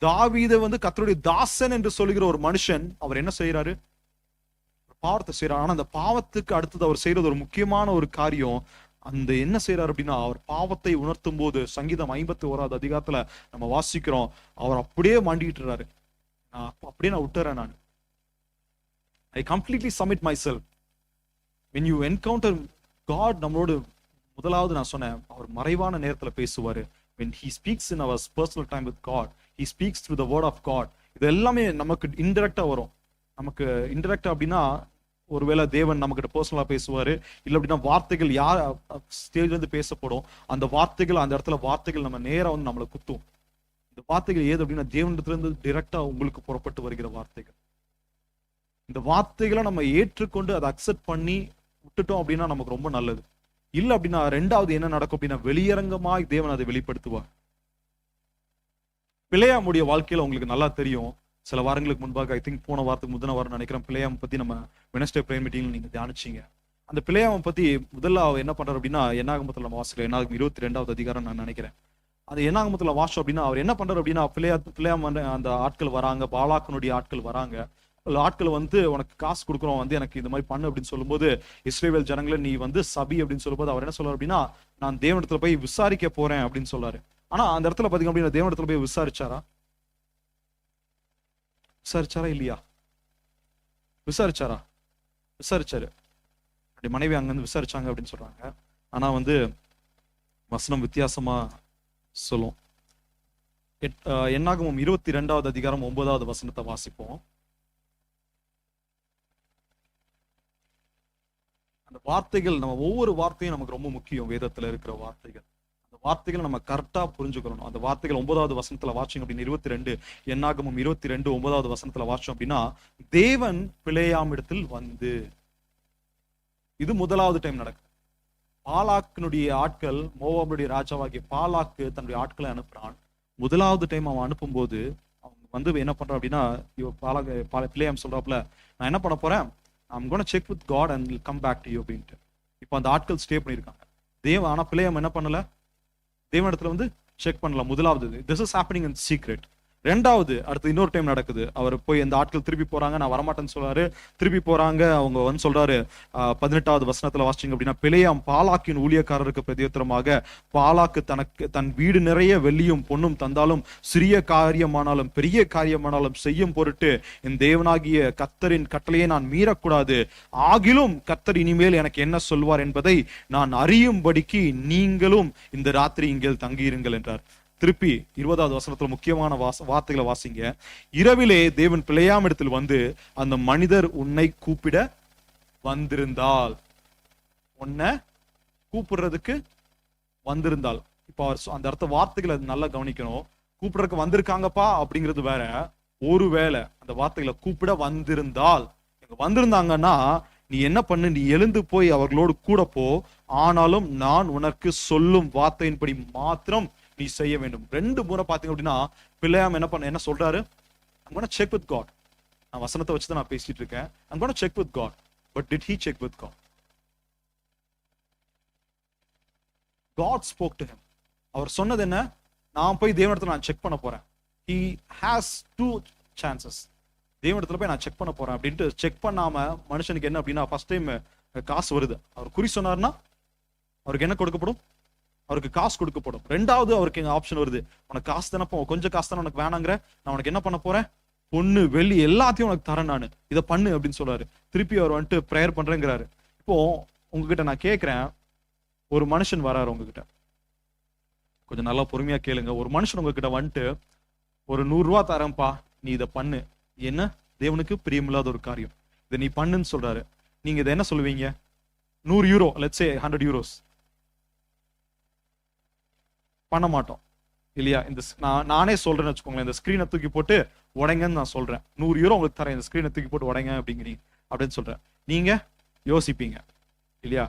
தாவீதை கர்த்தருடைய தாசன் என்று சொல்லுகிற ஒரு மனுஷன் அவர் என்ன செய்யறாரு? பாவத்தை செய்யறாரு. ஆனா அந்த பாவத்துக்கு அடுத்தது அவர் செய்யறது ஒரு முக்கியமான ஒரு காரியம். அந்த என்ன செய்யறாரு அப்படின்னா, அவர் பாவத்தை உணர்த்தும் போது சங்கீதம் 51வது அதிகாரத்துல நம்ம வாசிக்கிறோம், அவர் அப்படியே மாண்டிட்டுறாரு. அப்படியே நான் விட்டுறேன், நான் I completely submit myself. When you encounter God, நம்மளோடு முதலாவது நான் சொன்னேன், அவர் மறைவான நேரத்துல பேசுவாரு. When he speaks in our personal time with God, he speaks through the word of God. இது எல்லாமே நமக்கு இன்டைரக்டா வரும். நமக்கு இன்டைரக்டா அப்படின்னா, ஒருவேளை தேவன் நம்ம கிட்ட பர்சனலா பேசுவாரு, இல்ல அப்படின்னா வார்த்தைகள் யார் ஸ்டேஜ்ல இருந்து பேசப்படும், அந்த வார்த்தைகள் அந்த இடத்துல வார்த்தைகள் நம்ம நேரா நம்மளை குத்தும். இந்த வார்த்தைகள் ஏது அப்படின்னா தேவனிடத்துல இருந்து டைரக்டா உங்களுக்கு புறப்பட்டு வருகிற வார்த்தைகள். இந்த வார்த்தைகளை நம்ம ஏற்றுக்கொண்டு அதை அக்செப்ட் பண்ணி விட்டுட்டோம் அப்படின்னா நமக்கு ரொம்ப நல்லது. இல்ல அப்படின்னா ரெண்டாவது என்ன நடக்கும் அப்படின்னா, வெளியரங்கமாய் தேவன் அதை வெளிப்படுத்துவார். பிள்ளையாமுடைய வாழ்க்கையில உங்களுக்கு நல்லா தெரியும். சில வாரங்களுக்கு முன்பாக, ஐ திங்க் போன வாரத்துக்கு முந்தின வாரம் நினைக்கிறேன், பிள்ளையாம் பத்தி நம்ம வெனஸ்டே பிரேயர் மீட்டிங்ல நீங்க தியானிச்சீங்க. அந்த பிள்ளையாம பத்தி முதல்ல என்ன பண்றாரு அப்படின்னா, என்னாகமத்துல நம்ம வாசிக்கிறோம். என்னாகும் 22வது அதிகாரம் நான் நினைக்கிறேன். அது என்னாகமத்துல வாசம் அப்படின்னா அவர் என்ன பண்றாரு அப்படின்னா, பிள்ளையாம் அந்த ஆட்கள் வராங்க, பாலாக்கனுடைய ஆட்கள் வராங்க. ஆட்கள் உனக்கு காசு கொடுக்குறோம், எனக்கு இந்த மாதிரி பண்ணு அப்படின்னு சொல்லும்போது, இஸ்ரவேல் ஜனங்களை நீ சபி அப்படின்னு சொல்லும்போது அவர் என்ன சொல்றாரு அப்படின்னா, நான் தேவனிடத்துல போய் விசாரிக்க போறேன் அப்படின்னு சொல்றாரு. ஆனா அந்த இடத்துல பாத்தீங்க அப்படின்னா தேவனிடத்துல போய் விசாரிச்சாரா இல்லையா? விசாரிச்சாரு. அப்படி மனைவி அங்கிருந்து விசாரிச்சாங்க அப்படின்னு சொல்றாங்க. ஆனா வசனம் வித்தியாசமா சொல்லும். என்னாகமம் 22வது அதிகாரம் 9வது வசனத்தை வாசிப்போம். அந்த வார்த்தைகள், நம்ம ஒவ்வொரு வார்த்தையும் நமக்கு ரொம்ப முக்கியம். வேதத்துல இருக்கிற வார்த்தைகள், அந்த வார்த்தைகளை நம்ம கரெக்டா புரிஞ்சுக்கணும். அந்த வார்த்தைகள் 9வது வசனத்துல வாசிங்க அப்படின்னு 22 என்னாகமம் 22 9வது வசனத்துல வாசிச்சோம் அப்படின்னா, தேவன் பிலேயாமிடத்தில் இது முதலாவது டைம் நடக்குது. பாலாக்கினுடைய ஆட்கள், மோவாபுடைய ராஜாவாகிய பாலாக்கு தன்னுடைய ஆட்களை அனுப்புறான். முதலாவது டைம் அவன் அனுப்பும்போது அவங்க என்ன பண்றான் அப்படின்னா, பிலேயாம் சொல்றாப்புல, நான் என்ன பண்ண போறேன், I'm going to check with God and will come back to you அப்படின்ட்டு. இப்போ அந்த ஆட்கள் ஸ்டே பண்ணியிருக்காங்க. ஆனா பிள்ளையாம் என்ன பண்ணல, தேவன் இடத்துல செக் பண்ணல. முதலாவது this is happening in secret. ரெண்டாவது அடுத்து இன்னொரு டைம் நடக்குது. அவர் போய் அந்த ஆட்கள் திருப்பி போறாங்க, நான் வரமாட்டேன்னு சொல்றாரு. திருப்பி போறாங்க. அவங்க சொல்றாரு 18வது வசனத்துல வாசிச்சீங்க அப்படின்னா, பிலேயாம் பாலாக்கின் ஊழியக்காரருக்கு பிரதியுத்தரமாக, பாலாக்கு தன் வீடு நிறைய வெள்ளியும் பொன்னும் தந்தாலும் சிறிய காரியமானாலும் பெரிய காரியமானாலும் செய்யும் பொருட்டு என் தேவனாகிய கர்த்தரின் கட்டளையை நான் மீறக்கூடாது. ஆகிலும் கர்த்தர் இனிமேல் எனக்கு என்ன சொல்வார் என்பதை நான் அறியும்படிக்கு நீங்களும் இந்த ராத்திரி இங்கே தங்கியிருங்கள் என்றார். திருப்பி 20வது வசனத்துல முக்கியமான வார்த்தைகளை வாசிங்க. இரவிலே தேவன் பிலேயாம் இடத்தில் அந்த மனிதர் உன்னை கூப்பிட வந்திருந்தால், உன்னை கூப்பிடுறதுக்கு வந்திருந்தால். இப்ப அவர் அந்த அர்த்த வார்த்தைகளை நல்லா கவனிக்கணும். கூப்பிடுறதுக்கு வந்திருக்காங்கப்பா அப்படிங்கிறது வேற. ஒருவேளை அந்த வார்த்தைகளை கூப்பிட வந்திருந்தாங்கன்னா நீ என்ன பண்ணு, நீ எழுந்து போய் அவர்களோடு கூட போ, ஆனாலும் நான் உனக்கு சொல்லும் வார்த்தையின்படி மாத்திரம் நீ செய்ய வேண்டும். 2 முறை பாத்தீங்க அப்படின்னா பிள்ளையாம் என்ன சொல்றாரு, I'm going to check with God. நான் வசனத்தை வச்சுதான் நான் பேசிட்டு இருக்கேன். I'm going to check with God. But did he check with God? God spoke to him. அவர் சொன்னது என்ன? நான் போய் தேவனிடத்துல நான் செக் பண்ண போறேன். He has 2 chances. தேவனிடத்துல போய் நான் செக் பண்ண போறேன் அப்படின்ட்டு செக் பண்ணாம மனுஷனுக்கு என்ன அப்படின்னா, ஃபர்ஸ்ட் டைம் காசு வருது. அவர் குறி சொன்னார்னா அவருக்கு என்ன கொடுக்கப்படும்? அவருக்கு காசு கொடுக்கப்படும். ரெண்டாவது அவருக்கு எங்க ஆப்ஷன் வருது, உனக்கு காசு தானே, கொஞ்சம் காசு தானே உனக்கு வேணாங்கிற, நான் உனக்கு என்ன பண்ண போறேன்? பொண்ணு வெள்ளி எல்லாத்தையும் உனக்கு தரேன், நான் இதை பண்ணு அப்படின்னு சொல்றாரு. திருப்பி அவர் வந்துட்டு ப்ரேயர் பண்றேங்கிறாரு. இப்போ உங்ககிட்ட நான் கேட்கிறேன், ஒரு மனுஷன் வராரு உங்ககிட்ட, கொஞ்சம் நல்லா பொறுமையா கேளுங்க. ஒரு மனுஷன் உங்ககிட்ட வந்துட்டு ஒரு 100 ரூபா தரேன்ப்பா, நீ இதை பண்ணு, என்ன தேவனுக்கு பிரியமில்லாத ஒரு காரியம், இதை நீ பண்ணுன்னு சொல்றாரு. நீங்க இதை என்ன சொல்லுவீங்க? 100 யூரோ, லெட்ஸ் சே 100 யூரோஸ். பண்ண மாட்டோம் இல்லையா? இந்த நானே சொல்றேன்னு வச்சுக்கோங்களேன், இந்த ஸ்கிரீனை தூக்கி போட்டு உடைங்கன்னு நான் சொல்றேன். 100 யூரோ உங்களுக்கு தரேன், இந்த ஸ்கிரீனை தூக்கி போட்டு உடைங்க அப்படிங்கிறீங்க அப்படின்னு சொல்றேன். நீங்க யோசிப்பீங்க இல்லையா?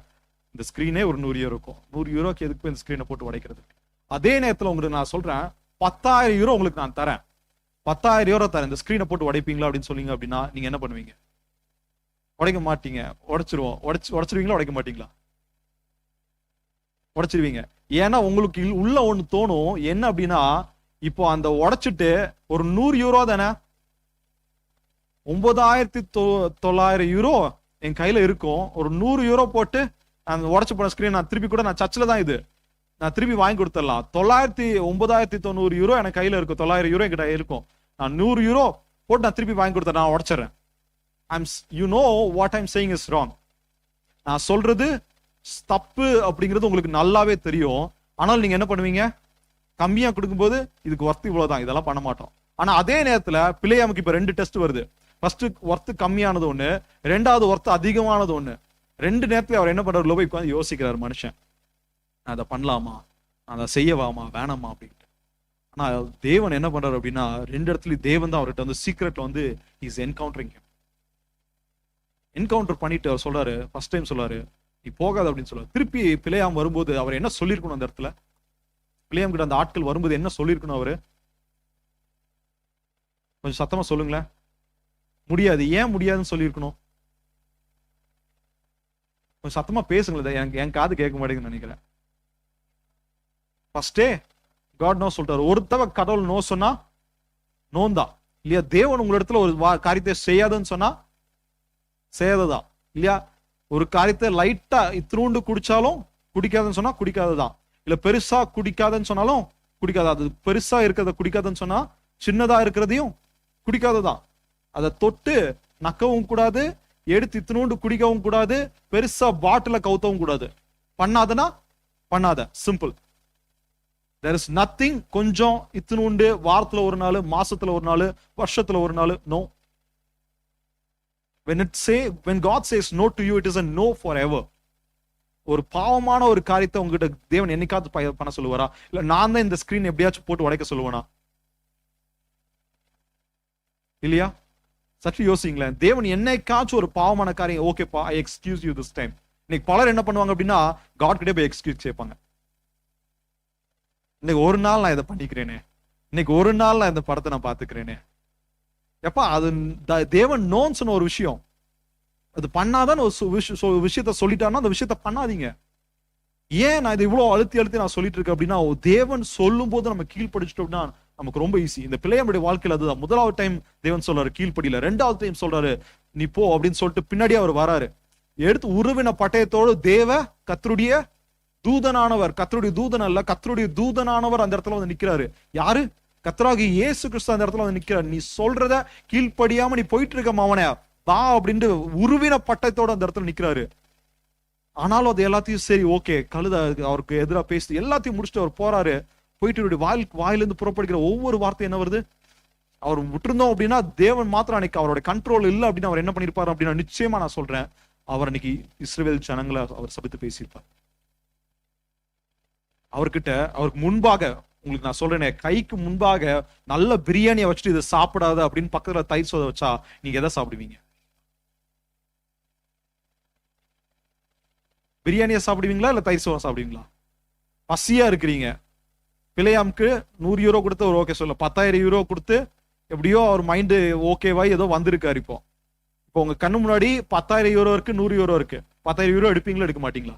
இந்த ஸ்கிரீனே ஒரு 100 யூரோ இருக்கும், 100 யூரோக்கு எதுக்கு இந்த ஸ்கிரீனை போட்டு உடைக்கிறது? அதே நேரத்தில் உங்களுக்கு நான் சொல்றேன், 10,000 யூரோ உங்களுக்கு நான் தரேன், 10,000 யூரோ தரேன், இந்த ஸ்கிரீனை போட்டு உடைப்பீங்களா அப்படின்னு சொன்னீங்க அப்படின்னா நீங்க என்ன பண்ணுவீங்க? உடைக்க மாட்டீங்க. உடைச்சிருவீங்களா? உடைக்க மாட்டீங்களா? உடைச்சிருவீங்க. ஏன்னா உங்களுக்கு உள்ள ஒண்ணு தோணும், என்ன அப்படின்னா, இப்போ அந்த உடைச்சிட்டு ஒரு 100 யூரோ தானே, 9,900 யூரோ என் கையில இருக்கும், ஒரு 100 யூரோ போட்டு அந்த உடைச்சு போன ஸ்கிரீன் நான் திருப்பி கூட, நான் சர்ச்சில் தான் இது, நான் திருப்பி வாங்கி கொடுத்துடலாம். 9,990 யூரோ எனக்கு கையில இருக்கும், 900 யூரோ என்கிட்ட இருக்கும், நான் 100 யூரோ போட்டு நான் திருப்பி வாங்கி கொடுத்தேன், நான் உடைச்சிடறேன். You know what I'm saying is wrong. நான் சொல்றது தப்பு அப்படிங்கிறது உங்களுக்கு நல்லாவே தெரியும். ஆனால் நீங்க என்ன பண்ணுவீங்க? கம்மியா கொடுக்கும்போது இதுக்கு ஒர்த்து இவ்வளவுதான், இதெல்லாம் பண்ண மாட்டோம். ஆனா அதே நேரத்துல பிள்ளையாமுக்கு இப்ப 2 டெஸ்ட் வருது. ஃபர்ஸ்ட் ஒர்த்து கம்மியானது ஒண்ணு, ரெண்டாவது ஒர்த்து அதிகமானது ஒண்ணு. 2 நேரத்துல அவர் என்ன பண்றாரு? போய் உட்கார்ந்து யோசிக்கிறார் மனுஷன், நான் அதை பண்ணலாமா, நான் அதை செய்யவாமா வேணாமா அப்படின்ட்டு. ஆனா தேவன் என்ன பண்றாரு அப்படின்னா, 2 இடத்துலயும் தேவன் தான் அவர்கிட்ட வந்து சீக்ரெட்ல வந்து இஸ் என்கவுண்டரிங். என்கவுண்டர் பண்ணிட்டு அவர் சொல்றாரு, ஃபர்ஸ்ட் டைம் சொல்றாரு, நீ போகாத அப்படின்னு சொல்லுவார். திருப்பி பிள்ளையாம் வரும்போது அவர் என்ன சொல்லியிருக்கணும்? அந்த இடத்துல பிள்ளையாம் கிட்ட அந்த ஆட்கள் வரும்போது என்ன சொல்லியிருக்கணும்? அவரு கொஞ்சம் சத்தமா சொல்லுங்களேன். முடியாது. ஏன் முடியாதுன்னு சொல்லியிருக்கணும்? கொஞ்சம் சத்தமா பேசுங்களேன், எனக்கு என் காது கேட்க மாட்டேங்குதுன்னு நினைக்கிறேன். ஃபர்ஸ்டே காட் நோ சொல்லிட்டாரு. ஒருத்தவ கடவுள் நோ சொன்னா நோந்தா இல்லையா? தேவன் உங்க இடத்துல ஒரு காரியத்தை செய்யாதுன்னு சொன்னா செய்யாததான் இல்லையா? ஒரு காரியத்தை லைட்டா இத்தினூண்டு குடிச்சாலும் குடிக்காதுன்னு சொன்னா குடிக்காததான், இல்ல பெருசா குடிக்காதுன்னு சொன்னாலும் குடிக்காது. அது பெருசா இருக்கிறத குடிக்காதுன்னு சொன்னா சின்னதா இருக்கிறதையும் குடிக்காததான். அதை தொட்டு நக்கவும் கூடாது, எடுத்து இத்தினூண்டு குடிக்கவும் கூடாது, பெருசா பாட்டில கவுத்தவும் கூடாது. பண்ணாதனா பண்ணாத, சிம்பிள். there is nothing கொஞ்சம் இத்தினூண்டு, வாரத்துல ஒரு நாள், மாசத்துல ஒரு நாள், வருஷத்துல ஒரு நாள், no. when God says no to you, it is a no forever. ஒரு பாவமான ஒரு காரியத்தை உங்ககிட்ட தேவன் என்னைக்காவது பண்ண சொல்லுவாரா? இல்ல நான் தான் இந்த ஸ்கிரீன் எப்படியாச்சும் போட்டு உடைக்க சொல்லுவேனா? இல்லையா? சற்று யோசிங்களேன். தேவன் என்னைக்காச்சும் ஒரு பாவமான காரியம், ஓகேப்பா ஐ எக்ஸ்கியூஸ் யூ திஸ் டைம். இன்னைக்கு பலர் என்ன பண்ணுவாங்க அப்படின்னா, காட் கிட்டே போய் எக்ஸ்கியூஸ் கேட்பாங்க. இன்னைக்கு ஒரு நாள் நான் இதை பண்ணிக்கிறேனே, இன்னைக்கு ஒரு நாள் நான் இந்த படத்தை நான் பாத்துக்கிறேனே. எப்பா அது தேவன் நோன்னு சொன்ன ஒரு விஷயம், அது பண்ணாதான் ஒரு விஷயத்த சொல்லிட்டாருன்னா அந்த விஷயத்த பண்ணாதீங்க. ஏன் நான் இது இவ்வளவு அழுத்தி நான் சொல்லிட்டு இருக்கேன் அப்படின்னா, தேவன் சொல்லும் போது நம்ம கீழ்படிச்சிட்டோம்னா நமக்கு ரொம்ப ஈஸி. இந்த பிள்ளையனுடைய வாழ்க்கையில அதுதான். முதலாவது டைம் தேவன் சொல்றாரு கீழ்படியில, ரெண்டாவது டைம் சொல்றாரு நீ போ அப்படின்னு சொல்லிட்டு பின்னாடி அவர் வராரு. எடுத்து உருவின பட்டயத்தோடு கர்த்தருடைய தூதனானவர், கர்த்தருடைய தூதன் அல்ல, கர்த்தருடைய தூதனானவர் அந்த இடத்துல வந்து நிக்கிறாரு. யாரு? கர்த்தராகிய இயேசு கிறிஸ்து அந்த இடத்துல வந்து நிக்கிறார். நீ சொல்றத கீழ்ப்படியாம நீ போயிட்டு இருக்க மாவனே வா அப்படின்ட்டு உருவின பட்டயத்தோட அந்த இடத்துல நிக்கிறாரு. ஆனாலும் அது எல்லாத்தையும் சரி ஓகே, கழுத அவருக்கு எதிராக பேசி எல்லாத்தையும் முடிச்சுட்டு அவர் போறாரு. போயிட்டு வாயிலிருந்து புறப்படுகிற ஒவ்வொரு வார்த்தை என்ன வருது? அவர் விட்டுருந்தோம் அப்படின்னா தேவன் மாத்திரம் அன்னைக்கு அவரோட கண்ட்ரோல் இல்லை அப்படின்னு அவர் என்ன பண்ணிருப்பாரு அப்படின்னா, நிச்சயமா நான் சொல்றேன், அவர் அன்னைக்கு இஸ்ரவேல் ஜனங்களை அவர் சபித்து பேசியிருப்பார். அவருக்கு முன்பாக, உங்களுக்கு நான் சொல்றேனே, கைக்கு முன்பாக நல்ல பிரியாணியை வச்சுட்டு இதை சாப்பிடாத அப்படின்னு பக்கத்துல தயிர் சோதை வச்சா நீங்க எதை சாப்பிடுவீங்க? பிரியாணியை சாப்பிடுவீங்களா இல்ல தயிர் சோதம் சாப்பிடுவீங்களா? பசியா இருக்கிறீங்க. பிள்ளையாமுக்கு 100 யூரோ கொடுத்து ஒரு ஓகே சொல்ல, 10,000 யூரோ கொடுத்து எப்படியோ அவர் மைண்டு ஓகேவாய் ஏதோ வந்திருக்காரு. இப்போ உங்க கண்ணு முன்னாடி 10,000 யூரோ இருக்கு, 100 யூரோ இருக்கு. 10,000 யூரோ எடுப்பீங்களா எடுக்க மாட்டீங்களா?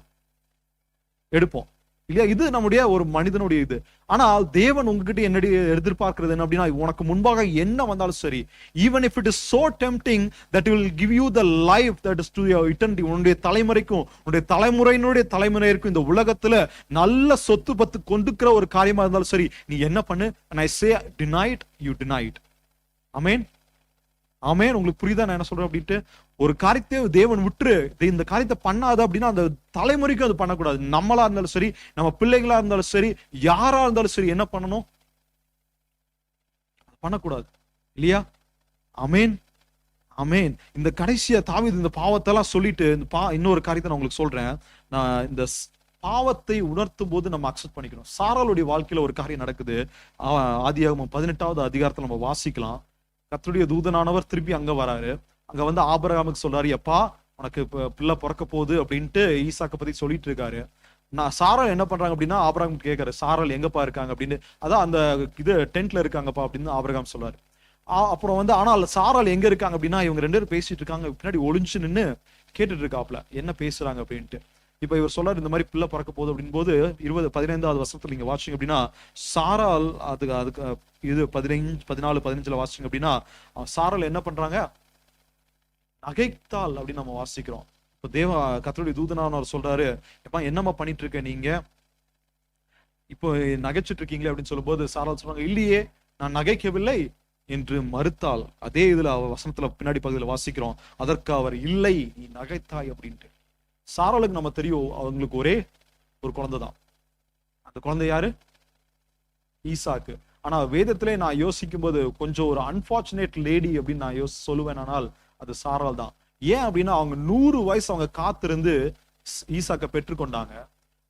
எடுப்போம். இல்லையா? இது நம்முடைய ஒரு மனிதனுடைய இது. ஆனால் தேவன் உங்ககிட்ட என்னடி எதிர்பார்க்கிறது என்ன அப்படின்னா, உனக்கு முன்பாக என்ன வந்தாலும் சரி, even if it is so tempting that will give you the life that is to your eternity, உன்னுடைய தலைமுறைக்கும் உன்னுடைய தலைமுறையினுடைய தலைமுறைக்கும் இந்த உலகத்துல நல்ல சொத்து பத்து கொண்டுக்கிற ஒரு காரியமா இருந்தாலும் சரி, நீ என்ன பண்ணு? and I say deny it, you deny it. ஆமென், ஆமென். உங்களுக்கு புரியுதா நான் என்ன சொல்றேன் அப்படின்ட்டு? ஒரு காரியத்தை தேவன் விட்டுரு, இந்த காரியத்தை பண்ணாத அப்படின்னா அந்த தலைமுறைக்கு அது பண்ணக்கூடாது. நம்மளா இருந்தாலும் சரி, நம்ம பிள்ளைகளா இருந்தாலும் சரி, யாரா இருந்தாலும் சரி, என்ன பண்ணணும்? பண்ணக்கூடாது, இல்லையா? ஆமென், ஆமென். இந்த கடைசியா தாவீது இந்த பாவத்தெல்லாம் சொல்லிட்டு இன்னொரு காரியத்தை நான் உங்களுக்கு சொல்றேன். நான் இந்த பாவத்தை உணர்த்தும் போது நம்ம அக்செப்ட் பண்ணிக்கணும். சாராளுடைய வாழ்க்கையில ஒரு காரியம் நடக்குது. ஆதியாகமம் 18வது அதிகாரத்துல நம்ம வாசிக்கலாம். கர்த்தருடைய தூதனானவர் திருப்பி அங்க வராரு. அங்க வந்து ஆபிரகாமுக்கு சொல்றாரு, எப்பா உனக்கு பிள்ளை பிறக்க போகுது அப்படின்ட்டு ஈசாக்க பத்தி சொல்லிட்டு இருக்காரு. நான் சாராள் என்ன பண்றாங்க அப்படின்னா, ஆபிரகாம் கேட்காரு, சாராள் எங்கப்பா இருக்காங்க அப்படின்னு. அதான் அந்த இது டென்ட்ல இருக்காங்கப்பா அப்படின்னு ஆபிரகாம் சொல்றாரு. அப்புறம் வந்து ஆனால் சாராள் எங்க இருக்காங்க அப்படின்னா, இவங்க 2 பேரும் பேசிட்டு இருக்காங்க. பின்னாடி ஒளிஞ்சு நின்னு கேட்டுட்டு இருக்காப்ல என்ன பேசுறாங்க அப்படின்ட்டு. இப்ப இவர் சொல்றாரு, இந்த மாதிரி பிள்ளை பிறக்க போகுது அப்படின்னு போது 15வது வசனத்துல நீங்க வாசிங்க அப்படின்னா, சாராள் அதுக்கு இது 14-15 வாசிங்க அப்படின்னா, சாராள் என்ன பண்றாங்க? நகைத்தாள் அப்படின்னு நம்ம வாசிக்கிறோம். இப்ப கர்த்தருடைய தூதனானவர் சொல்றாரு, எப்பா என்னம்மா பண்ணிட்டு இருக்க நீங்க, இப்போ நகைச்சிட்டு இருக்கீங்களே அப்படின்னு சொல்லும்போது சாராள் சொல்றாங்க, இல்லையே நான் நகைக்கவில்லை என்று மறுத்தாள். அதே இதுல வசனத்துல பின்னாடி பகுதியில வாசிக்கிறோம், அதற்கு அவர் இல்லை நீ நகைத்தாய் அப்படின்ட்டு. சாராளுக்கு நம்ம தெரியும், அவங்களுக்கு ஒரே ஒரு குழந்தை தான். அந்த குழந்தை யாரு? ஈசாக்கு. ஆனா வேதத்திலே நான் யோசிக்கும் போது கொஞ்சம் ஒரு அன்பார்ச்சுனேட் லேடி அப்படின்னு நான் சொல்லுவேன். ஆனால் அது சாராள் தான். ஏன் அப்படின்னா, அவங்க 100 வயசு அவங்க காத்திருந்து ஈசாக்கை பெற்றுக்கொண்டாங்க.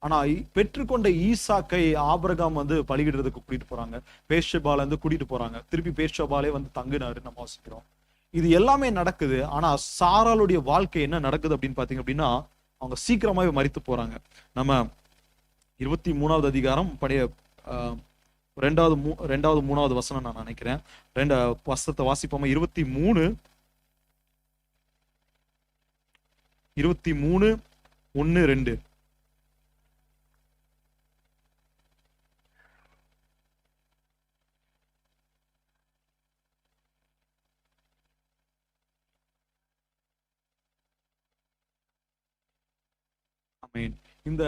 ஆனா பெற்றுக்கொண்ட ஈசாக்கை ஆபிரகாம் வந்து பலியிடுறதுக்கு கூட்டிட்டு போறாங்க. பேர்ஷெபால இருந்து கூட்டிட்டு போறாங்க. திருப்பி பேர்ஷெபாலே வந்து தங்குனாரு நம்ம வாசிக்கிறோம். இது எல்லாமே நடக்குது. ஆனா சாராளுடைய வாழ்க்கை என்ன நடக்குது அப்படின்னு பாத்தீங்க அப்படின்னா, அவங்க சீக்கிரமாவே மரித்து போறாங்க. நம்ம 23வது அதிகாரம் படைய 2வது 3வது வசனம் நான் நினைக்கிறேன். 2 வசனத்தை வாசிப்போமா? 23:1-2. இந்த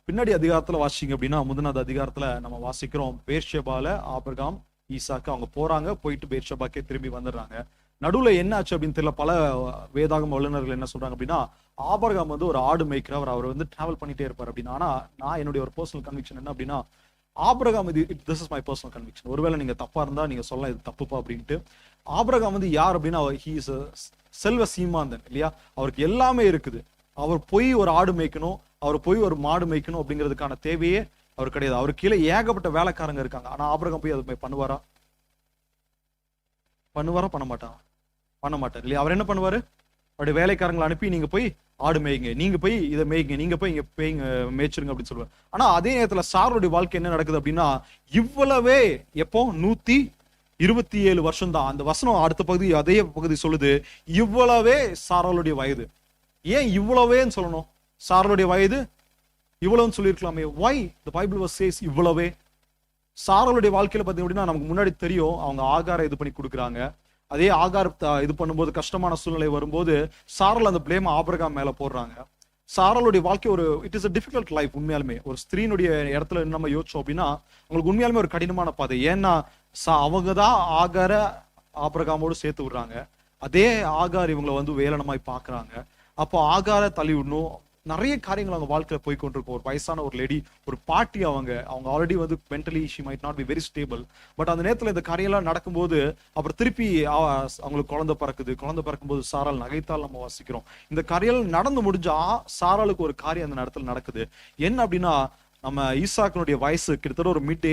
பின்னாடி அதிகாரத்துல வாசிங்க அப்படின்னா, முதலாவது அதிகாரத்துல நம்ம வாசிக்கிறோம், பேர்ஷெபால ஆபிரகாம் ஈசாக்கு அவங்க போறாங்க. போயிட்டு பேர்ஷெபாக்கே திரும்பி வந்துடுறாங்க. நடுவுல என்ன ஆச்சு அப்படின்னு தெரியல. பல வேதாகம வல்லுநர்கள் என்ன சொல்றாங்க அப்படின்னா, ஆபிரகாம் வந்து ஒரு ஆடு மேய்க்கிறவர், அவர் வந்து டிராவல் பண்ணிட்டே இருப்பார் அப்படின்னு. ஆனா நான் என்னுடைய ஒரு பர்சனல் கன்விக்ஷன் என்ன அப்படின்னா, Abraham this is my personal conviction, ஒருவேளை நீங்க தப்பா இருந்தா நீங்க சொல்லலாம் இது தப்புப்பா அப்படின்ட்டு. ஆபிரகாம் வந்து யார் அப்படின்னா, ஹி இஸ் செல்வ சீமாந்தன், இல்லையா? அவருக்கு எல்லாமே இருக்குது. அவர் போய் ஒரு ஆடு மேய்க்கணும், அவர் போய் ஒரு மாடு மேய்க்கணும் அப்படிங்கிறதுக்கான தேவையே அவர் கிடையாது. அவர் கீழே ஏகப்பட்ட வேலைக்காரங்க இருக்காங்க. ஆனா ஆபிரகாம் போய் அது பண்ணுவாரா? பண்ண மாட்டார் இல்லையா? அவர் என்ன பண்ணுவாரு? அவருடைய வேலைக்காரங்களை அனுப்பி, நீங்க போய் ஆடு மேய்ங்க, நீங்க போய் இதை மேய்ங்க, நீங்க போய் இங்க மேய்ச்சிருங்க அப்படின்னு சொல்லுவார். ஆனா அதே நேரத்துல சாருடைய வாழ்க்கை என்ன நடக்குது அப்படின்னா, இவ்வளவே எப்போ 127 வருஷம் தான். அந்த வசனம் அடுத்த பகுதி அதே பகுதி சொல்லுது, இவ்வளவே சாராளுடைய வயது. ஏன் இவ்வளவேன்னு சொல்லணும்? சாராளுடைய வயது இவ்வளவுன்னு சொல்லியிருக்கலாமே. why the Bible says இவ்வளவே? சாராளுடைய வாழ்க்கையில பாத்தீங்க அப்படின்னா, நமக்கு முன்னாடி தெரியும், அவங்க ஆகார இது பண்ணி கொடுக்குறாங்க. அதே ஆகார இது பண்ணும்போது கஷ்டமான சூழ்நிலை வரும்போது சாராள் அந்த பிளேம் ஆபிரகாம் மேல போடுறாங்க. சாராளுடைய வாழ்க்கை ஒரு it is a difficult life. உண்மையாலுமே ஒரு ஸ்திரீனுடைய இடத்துல நம்ம யோசிச்சோம் அப்படின்னா, அவங்களுக்கு உண்மையாலுமே ஒரு கடினமான பாதை. ஏன்னா அவங்கதான் ஆகார ஆபிரகாமோடு சேர்த்து விடுறாங்க. அதே ஆகார் இவங்களை வந்து வேலனமாய் பாக்குறாங்க. அப்போ ஆகார தள்ளி விடணும். நிறைய காரியங்கள் அவங்க வாழ்க்கையில போய் கொண்டிருக்கும். ஒரு வயசான ஒரு லேடி, ஒரு பாட்டி, அவங்க ஆல்ரெடி வந்து mentally she might not be very stable. But அந்த நேரத்துல இந்த காரியெல்லாம் நடக்கும்போது அப்புறம் திருப்பி அவங்களுக்கு குழந்தை பிறக்கும்போது சாராள் நகைத்தால் நம்ம வாசிக்கிறோம். இந்த காரியங்கள் நடந்து முடிஞ்சா சாராளுக்கு ஒரு காரியம் அந்த இடத்துல நடக்குது. என்ன அப்படின்னா, நம்ம ஈசாக்கினுடைய வயசு கிட்டத்தட்ட ஒரு மிட்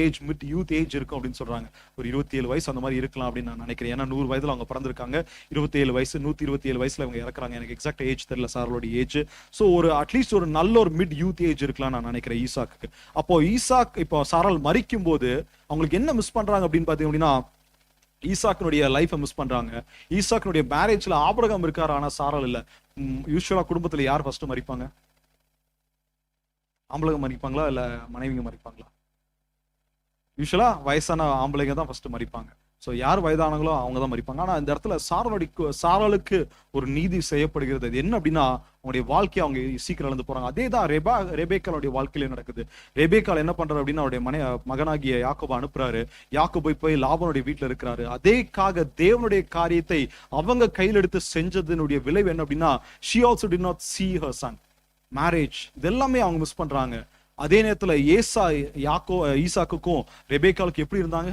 யூத் ஏஜ் இருக்கும் அப்படின்னு சொல்றாங்க. ஒரு 27 வயசு அந்த மாதிரி இருக்கலாம் அப்படின்னு நான் நினைக்கிறேன். ஏன்னா 100 வயதுல அவங்க பிறந்திருக்காங்க. 27 வயசு 127 வயசுல அவங்க இறக்குறாங்க. எனக்கு எக்ஸாக்ட் ஏஜ் தெரியல சாராளுடைய ஏஜ். ஸோ ஒரு அட்லீஸ்ட் ஒரு நல்ல ஒரு மிட் யூத் ஏஜ் இருக்கலாம் நான் நினைக்கிறேன் ஈசாக்கு. அப்போ இப்போ சாராள் மரிக்கும் போது அவங்களுக்கு என்ன மிஸ் பண்றாங்க அப்படின்னு பாத்தீங்க அப்படின்னா, ஈசாக்கினுடைய லைஃபை மிஸ் பண்றாங்க. ஈசாக்கினுடைய மேரேஜ்ல ஆபிரகாம் இருக்காரு, ஆனா சாராள் இல்ல. யூசுவலா குடும்பத்துல யார் ஃபர்ஸ்ட் மரிப்பாங்க? ஆம்பளைங்க மறிப்பாங்களா இல்ல மனைவிங்க மறிப்பாங்களா? யூஸ்வலா வயசான ஆம்பளைங்க தான் ஃபர்ஸ்ட் மறிப்பாங்க. ஸோ யார் வயதானங்களோ அவங்க தான் மறிப்பாங்க. ஆனா இந்த இடத்துல சாராளுக்கு ஒரு நீதி செய்யப்படுகிறது. அது என்ன அப்படின்னா, அவங்களுடைய வாழ்க்கையை அவங்க சீக்கிரம் இழந்து போறாங்க. அதே தான் ரெபேக்காளுடைய வாழ்க்கையில நடக்குது. ரெபேக்காள் என்ன பண்றாரு அப்படின்னா, அவருடைய மகனாகிய யாக்கோபை அனுப்புறாரு. யாக்கோபு போய் லாபானுடைய வீட்டுல இருக்கிறாரு. அதேக்காக தேவனுடைய காரியத்தை அவங்க கையில் எடுத்து செஞ்சதனுடைய விளைவு என்ன அப்படின்னா, she also did not see her son marriage. இதெல்லாமே அவங்க மிஸ் பண்றாங்க. அதே நேரத்துல ஈசாக்குக்கும் ரெபேக்காளுக்கு எப்படி இருந்தாங்க?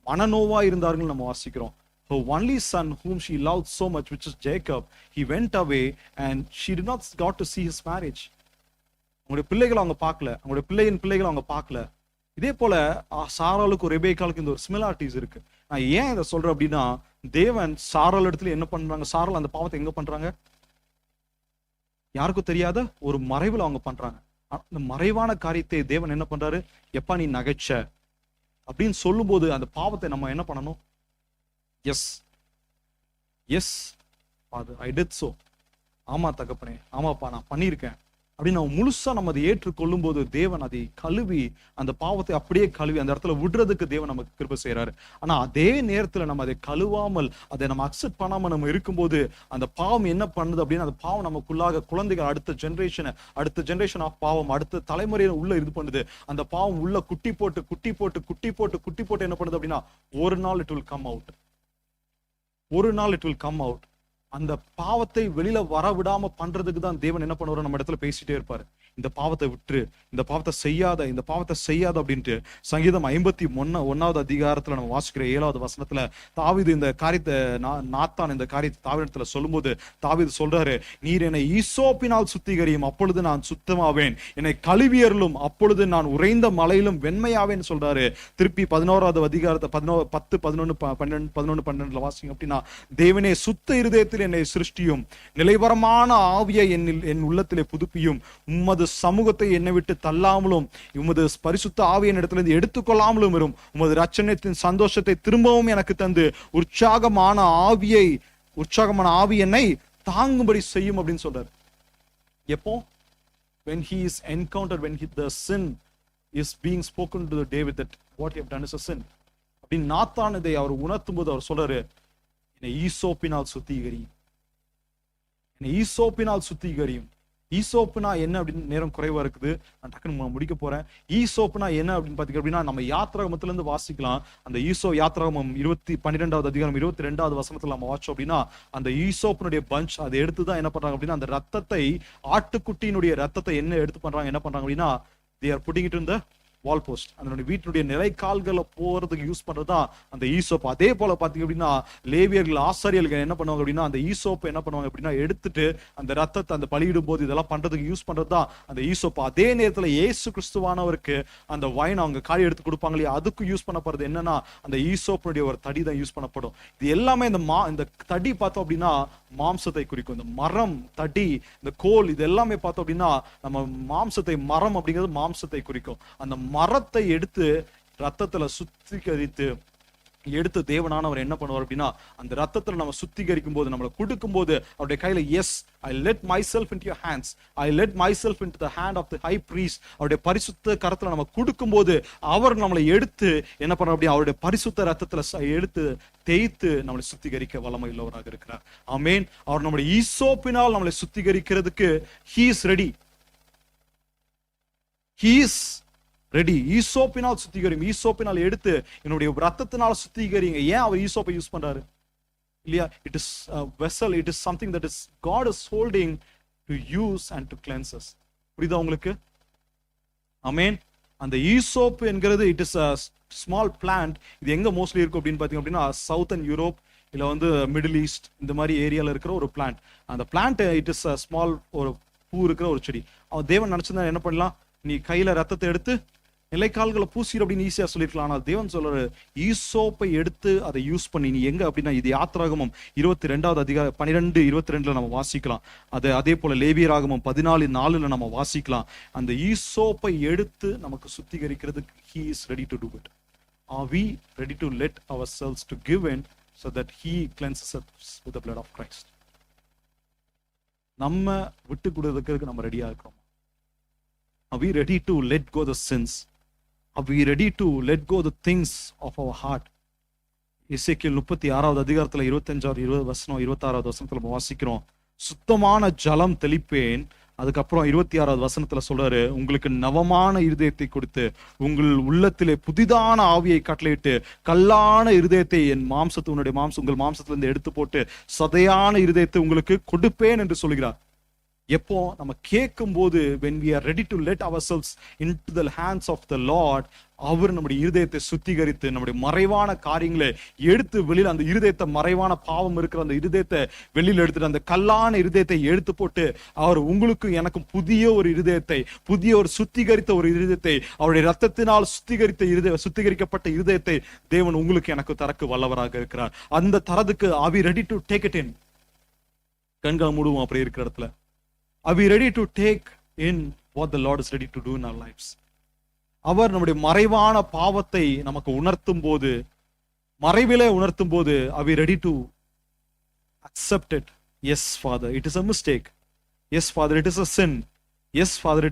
மனநோவா இருந்தார்கள் நம்ம வாசிக்கிறோம். Her only son whom she loved so much, which is Jacob, he went away and she did not got to see his marriage. அவங்களுடைய பிள்ளைகளை அவங்க பார்க்கல, அவங்களுடைய பிள்ளைகளை அவங்க பார்க்கல. இதே போல சாராளுக்கும் ரெபேக்காளுக்கும் இந்த ஒரு சிமிலாரிட்டிஸ் இருக்கு. நான் ஏன் இதை சொல்றேன் அப்படின்னா, தேவன் சாராள் இடத்துல என்ன பண்றாங்க? சாராள் அந்த பாவத்தை எங்க பண்றாங்க? யாருக்கும் தெரியாத ஒரு மறைவுல அவங்க பண்றாங்க. அந்த மறைவான காரியத்தை தேவன் என்ன பண்றாரு? எப்ப நீ நகைச்ச அப்படின்னு சொல்லும் போது அந்த பாவத்தை நம்ம என்ன பண்ணணும்? Yes father, I did so. ஆமா தகப்பனே, ஆமாப்பா நான் பண்ணியிருக்கேன் அப்படின்னு நம்ம முழுசா நம்ம அதை ஏற்றுக்கொள்ளும் போது தேவன் அதை கழுவி, அந்த பாவத்தை அப்படியே கழுவி அந்த இடத்துல விடுறதுக்கு தேவன் நமக்கு கிருபை செய்யறாரு. ஆனா அதே நேரத்துல நம்ம அதை கழுவாமல், அதை நம்ம அக்செப்ட் பண்ணாம நம்ம இருக்கும்போது அந்த பாவம் என்ன பண்ணுது அப்படின்னா, அந்த பாவம் நமக்குள்ளாக குழந்தைகள் அடுத்த ஜெனரேஷன் ஆஃப் பாவம் அடுத்த தலைமுறையில உள்ள இது பண்ணுது. அந்த பாவம் உள்ள குட்டி போட்டு என்ன பண்ணுது அப்படின்னா, ஒரு நாள் இட் வில் கம் அவுட். அந்த பாவத்தை வெளியில வர விடாம பண்றதுக்கு தான் தேவன் என்ன பண்ணுவாரு? நம்ம இடத்துல பேசிட்டே இருப்பாரு. இந்த பாவத்தை விட்டுரு, இந்த பாவத்தை செய்யாத அப்படின்ட்டு. சங்கீதம் 51வது அதிகாரத்துல நம்ம வாசிக்கிற 7வது வசனத்துல தாவீது இந்த காரியத்தை நாத்தான் இந்த காரியத்தை தாவீதிடத்துல சொல்லும்போது தாவீது சொல்றாரு, நீர் என்னை ஈசோப்பினால் சுத்திகரியும், அப்பொழுது நான் சுத்தமாவேன். என்னை கழுவியருளும், அப்பொழுது நான் உறைந்த மலையிலும் வெண்மையாவேன்னு சொல்றாரு. திருப்பி 11வது அதிகாரத்தை 10, 11, 12 வாசிங்க அப்படின்னா, தேவனே சுத்த இருதயத்தில் என்னை சிருஷ்டியும், நிலைவரமான ஆவியை என் உள்ளத்திலே புதுப்பியும், உம்மது சமூகத்தை என்னை விட்டு தள்ளாமலும் உமது பரிசுத்த ஆவியின் இடத்திலிருந்து எடுத்துக்கொள்ளாமலும் வரும். உமது ரட்சணத்தின் சந்தோஷத்தை திரும்பவும் எனக்கு தந்து உற்சாகமான ஆவி என்னை தாங்கும்படி செய்யும் அப்படின்னு சொல்றாரு. எப்போ? when he is encountered, when the sin is being spoken to David that what he have done is a sin. அப்படின்னு நாத்தான் இதை அவர் உணர்த்தும் போது அவர் சொல்றாரு, என்னை ஈசோப்பினால் சுத்திகரியும். ஈசோப்புனா என்ன அப்படின்னு நேரம் குறைவா இருக்குது, நான் டக்குன்னு முடிக்க போறேன். ஈசோப்புனா என்ன அப்படின்னு பாத்தீங்க அப்படின்னா, நம்ம யாத்ராகமத்துல இருந்து வாசிக்கலாம். அந்த யாத்ராகமம் 12வது அதிகாரம் 22வது வசனத்துல நம்ம வாச்சோம் அப்படின்னா, அந்த ஈசோப்பினுடைய பஞ்ச் அதை எடுத்துதான் என்ன பண்றாங்க அப்படின்னா, அந்த ரத்தத்தை, ஆட்டுக்குட்டியினுடைய ரத்தத்தை என்ன எடுத்து பண்றாங்க அப்படின்னா, they are putting it in the wall post, அதனுடைய வீட்டினுடைய நிலைக்கால்களை போறதுக்கு யூஸ் பண்றதுதான் அந்த ஈசோப்பு. அதே போல பாத்தீங்க அப்படின்னா, லேவியர்கள் ஆசாரியர்கள் என்ன பண்ணுவாங்க அப்படின்னா, அந்த ஈசோப்பு என்ன பண்ணுவாங்க அப்படின்னா, எடுத்துட்டு அந்த ரத்தத்தை அந்த பலியிடும் போது இதெல்லாம் பண்றதுக்கு யூஸ் பண்றதுதான் அந்த ஈசோப்பு. அதே நேரத்துல இயேசு கிறிஸ்துவானவருக்கு அந்த வைன் அவங்க காய் எடுத்து கொடுப்பாங்க இல்லையா, அதுக்கு யூஸ் பண்ணப்படுறது என்னன்னா அந்த ஈசோப்பினுடைய ஒரு தடி தான் யூஸ் பண்ணப்படும். இது எல்லாமே இந்த தடி பார்த்தோம் அப்படின்னா மாம்சத்தை குறிக்கும். இந்த மரம், தடி, இந்த கோல், இது எல்லாமே பார்த்தோம் அப்படின்னா நம்ம மாம்சத்தை, மரம் அப்படிங்கிறது மாம்சத்தை குறிக்கும். அந்த மரத்தை எடுத்து ரத்தத்துல சுத்திகரித்து எடுத்து தேவனானவர் என்ன பண்ணுவார் அப்படின்னா, அந்த ரத்தத்துல நம்ம சுத்திகரிக்கும் போது, நம்மளை கொடுக்கும் போது அவருடைய கையில, yes I let myself into your hands, I let myself into the hand of the high priest. அவருடைய பரிசுத்த கரத்துல நம்ம கொடுக்கும் போது அவர் நம்மளை எடுத்து என்ன பண்ற அப்படின்னா, அவருடைய பரிசுத்த ரத்தத்துல எடுத்து தேய்த்து நம்மளை சுத்திகரிக்க வல்லமை உள்ளவராக இருக்கிறார். ஆமென். அவர் நம்முடைய ஈசோப்பினால் நம்மளை சுத்திகரிக்கிறதுக்கு he is ready. ஈசோப்பினால் சுத்திகரியும். ஈசோப்பினால் எடுத்து என்னுடைய ரத்தத்தினால சுத்திகரிங்க. ஏன் அவர் ஈசோப்பை யூஸ் பண்றாரு இல்லையா? It is vessel, it is something that is God is holding to use and to cleanse us. புரியுதா உங்களுக்கு? ஆமென். அந்த ஈசோப்பு என்கிறது it is a small plant. இது எங்க மோஸ்ட்லி இருக்கும் அப்படின்னு பாத்தீங்க அப்படின்னா, சவுத்தர்ன் யூரோப் இல்ல மிடில் ஈஸ்ட் இந்த மாதிரி ஏரியால இருக்கிற ஒரு பிளான்ட். அந்த plant it is a small, ஒரு பூ இருக்கிற ஒரு செடி. அவன் தேவன் நினைச்சிருந்தா என்ன பண்ணலாம், நீ கையில ரத்தத்தை எடுத்து நிலைக்கால்களை பூசிடு அப்படின்னு ஈஸியா சொல்லிருக்கலாம். ஆனால் தேவன் சொல்றாரு, ஈசோப்பை எடுத்து அதை யூஸ் பண்ணி நீ எங்க அப்படின்னா, இது யாத்ராகமம் 22வது அதிகாரம் 12:22 நம்ம வாசிக்கலாம். அதே போல லேவியராகமம் 14:4 நம்ம வாசிக்கலாம். அந்த ஈசோப்பை எடுத்து நமக்கு சுத்திகரிக்கிறதுக்கு he is ready to do it. Are we ready to let ourselves to give in so that he cleanses us with the blood of Christ? நம்ம விட்டு கொடுக்கிறதுக்கு நம்ம ரெடியா இருக்கிறோம். Are we ready to let go the sins? Are we ready to let go the things of our heart? எசேக்கியேல் 36வது அதிகாரத்துல 26வது வசனத்துல நம்ம வாசிக்கிறோம், சுத்தமான ஜலம் தெளிப்பேன். அதுக்கப்புறம் 26வது வசனத்துல சொல்றாரு, உங்களுக்கு நவமான இருதயத்தை கொடுத்து உங்கள் உள்ளத்திலே புதிதான ஆவியை கட்டளையிட்டு கல்லான இருதயத்தை என் உங்கள் மாம்சத்துல இருந்து எடுத்து போட்டு சதையான இருதயத்தை உங்களுக்கு கொடுப்பேன் என்று சொல்கிறார். எப்போ நம்ம கேட்கும் போது, when we are ready to let ourselves into the hands of the Lord, அவர் நம்முடைய இருதயத்தை சுத்திகரித்து நம்முடைய மறைவான காரியங்களை எடுத்து வெளியில, அந்த இருதயத்தை மறைவான பாவம் இருக்கிற அந்த இருதயத்தை வெளியில எடுத்துட்டு அந்த கல்லான இருதயத்தை எடுத்து போட்டு அவர் உங்களுக்கும் எனக்கும் புதிய ஒரு இருதயத்தை, புதிய ஒரு சுத்திகரித்த ஒரு இருதயத்தை, அவருடைய ரத்தத்தினால் சுத்திகரிக்கப்பட்ட இருதயத்தை தேவன் உங்களுக்கு எனக்கு தரக்கு வல்லவராக இருக்கிறார். அந்த தரத்துக்கு are we ready to take it in? கண்களை மூடுவோம் அப்படி இருக்கிற இடத்துல. Are we ready to take in what the Lord is ready to do in our lives? அவர் நம்முடைய மறைவான பாவத்தை நமக்கு உணர்த்தும் போது, மறைவிலே உணர்த்தும் போது, are we ready to accept it? Yes, Father, it is a mistake. Yes, Father, it is a sin. Yes, Father,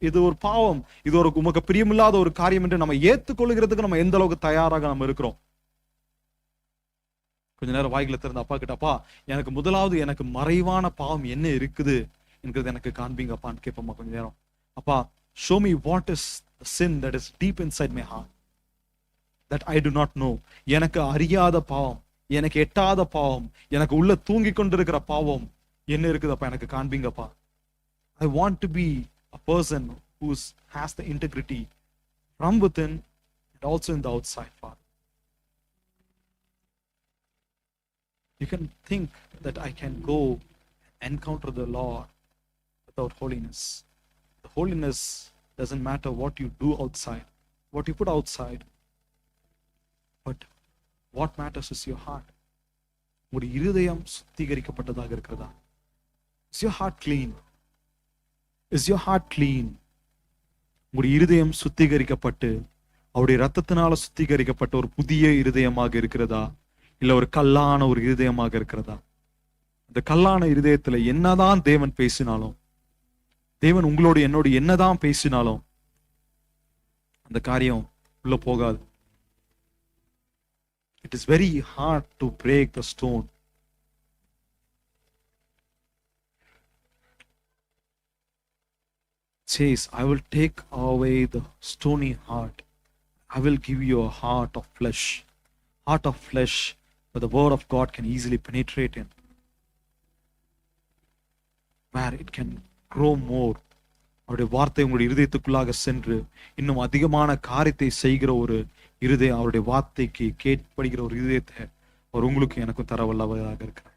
இது ஒரு பாவம், இது ஒரு உமக்கு பிரியமில்லாத ஒரு காரியம் என்று நம்ம ஏற்றுக்கொள்கிறதுக்கு நம்ம எந்த அளவுக்கு தயாராக நம்ம இருக்கிறோம். கொஞ்ச நேரம் வாய்களை திறந்து அப்பா கிட்ட, அப்பா எனக்கு முதலாவது எனக்கு மறைவான பாவம் என்ன இருக்குது என்கிறது எனக்கு காண்பீங்க அப்பான்னு கேட்போமா கொஞ்ச நேரம். அப்பா, show me what is the sin that is deep inside my heart that I do not know. எனக்கு அறியாத பாவம், எனக்கு எட்டாத பாவம், எனக்கு உள்ள தூங்கி கொண்டிருக்கிற பாவம் என்ன இருக்குதப்பா எனக்கு காண்பீங்கப்பா. I want to be a person who has the integrity from within and also in the outside, Father. You can think that I can go encounter the Lord without holiness. The holiness doesn't matter what you do outside, what you put outside, but what matters is your heart. உங்களுடைய இருதயம் சுத்திகரிக்கப்பட்டதாக இருக்கிறதா? Is your heart clean? Is your heart clean? உங்களுடைய இருதயம் சுத்திகரிக்கப்பட்டு அவருடைய ரத்தத்தினால சுத்திகரிக்கப்பட்ட ஒரு புதிய இருதயமாக இருக்கிறதா, இல்ல ஒரு கல்லான ஒரு இருதயமாக இருக்கிறதா? இந்த கல்லான இருதயத்துல என்னதான் தேவன் பேசினாலும், தேவன் உங்களோடு என்னோடு என்னதான் பேசினாலும் அந்த காரியம் உள்ள போகாது. It is very hard to break the stone. It says, I will take away the stony heart. I will give you a heart of flesh. Heart of flesh where the word of God can easily penetrate in, where it can grow more. அவருடைய வார்த்தை உங்களுடைய இருதயத்துக்குள்ளாக சென்று இன்னும் அதிகமான காரியத்தை செய்கிற ஒரு இருதயம், அவருடைய வார்த்தைக்கு கேட்படுகிற ஒரு இருதயத்தை அவர் உங்களுக்கு எனக்கும் தர வல்லவராக இருக்கிறார்.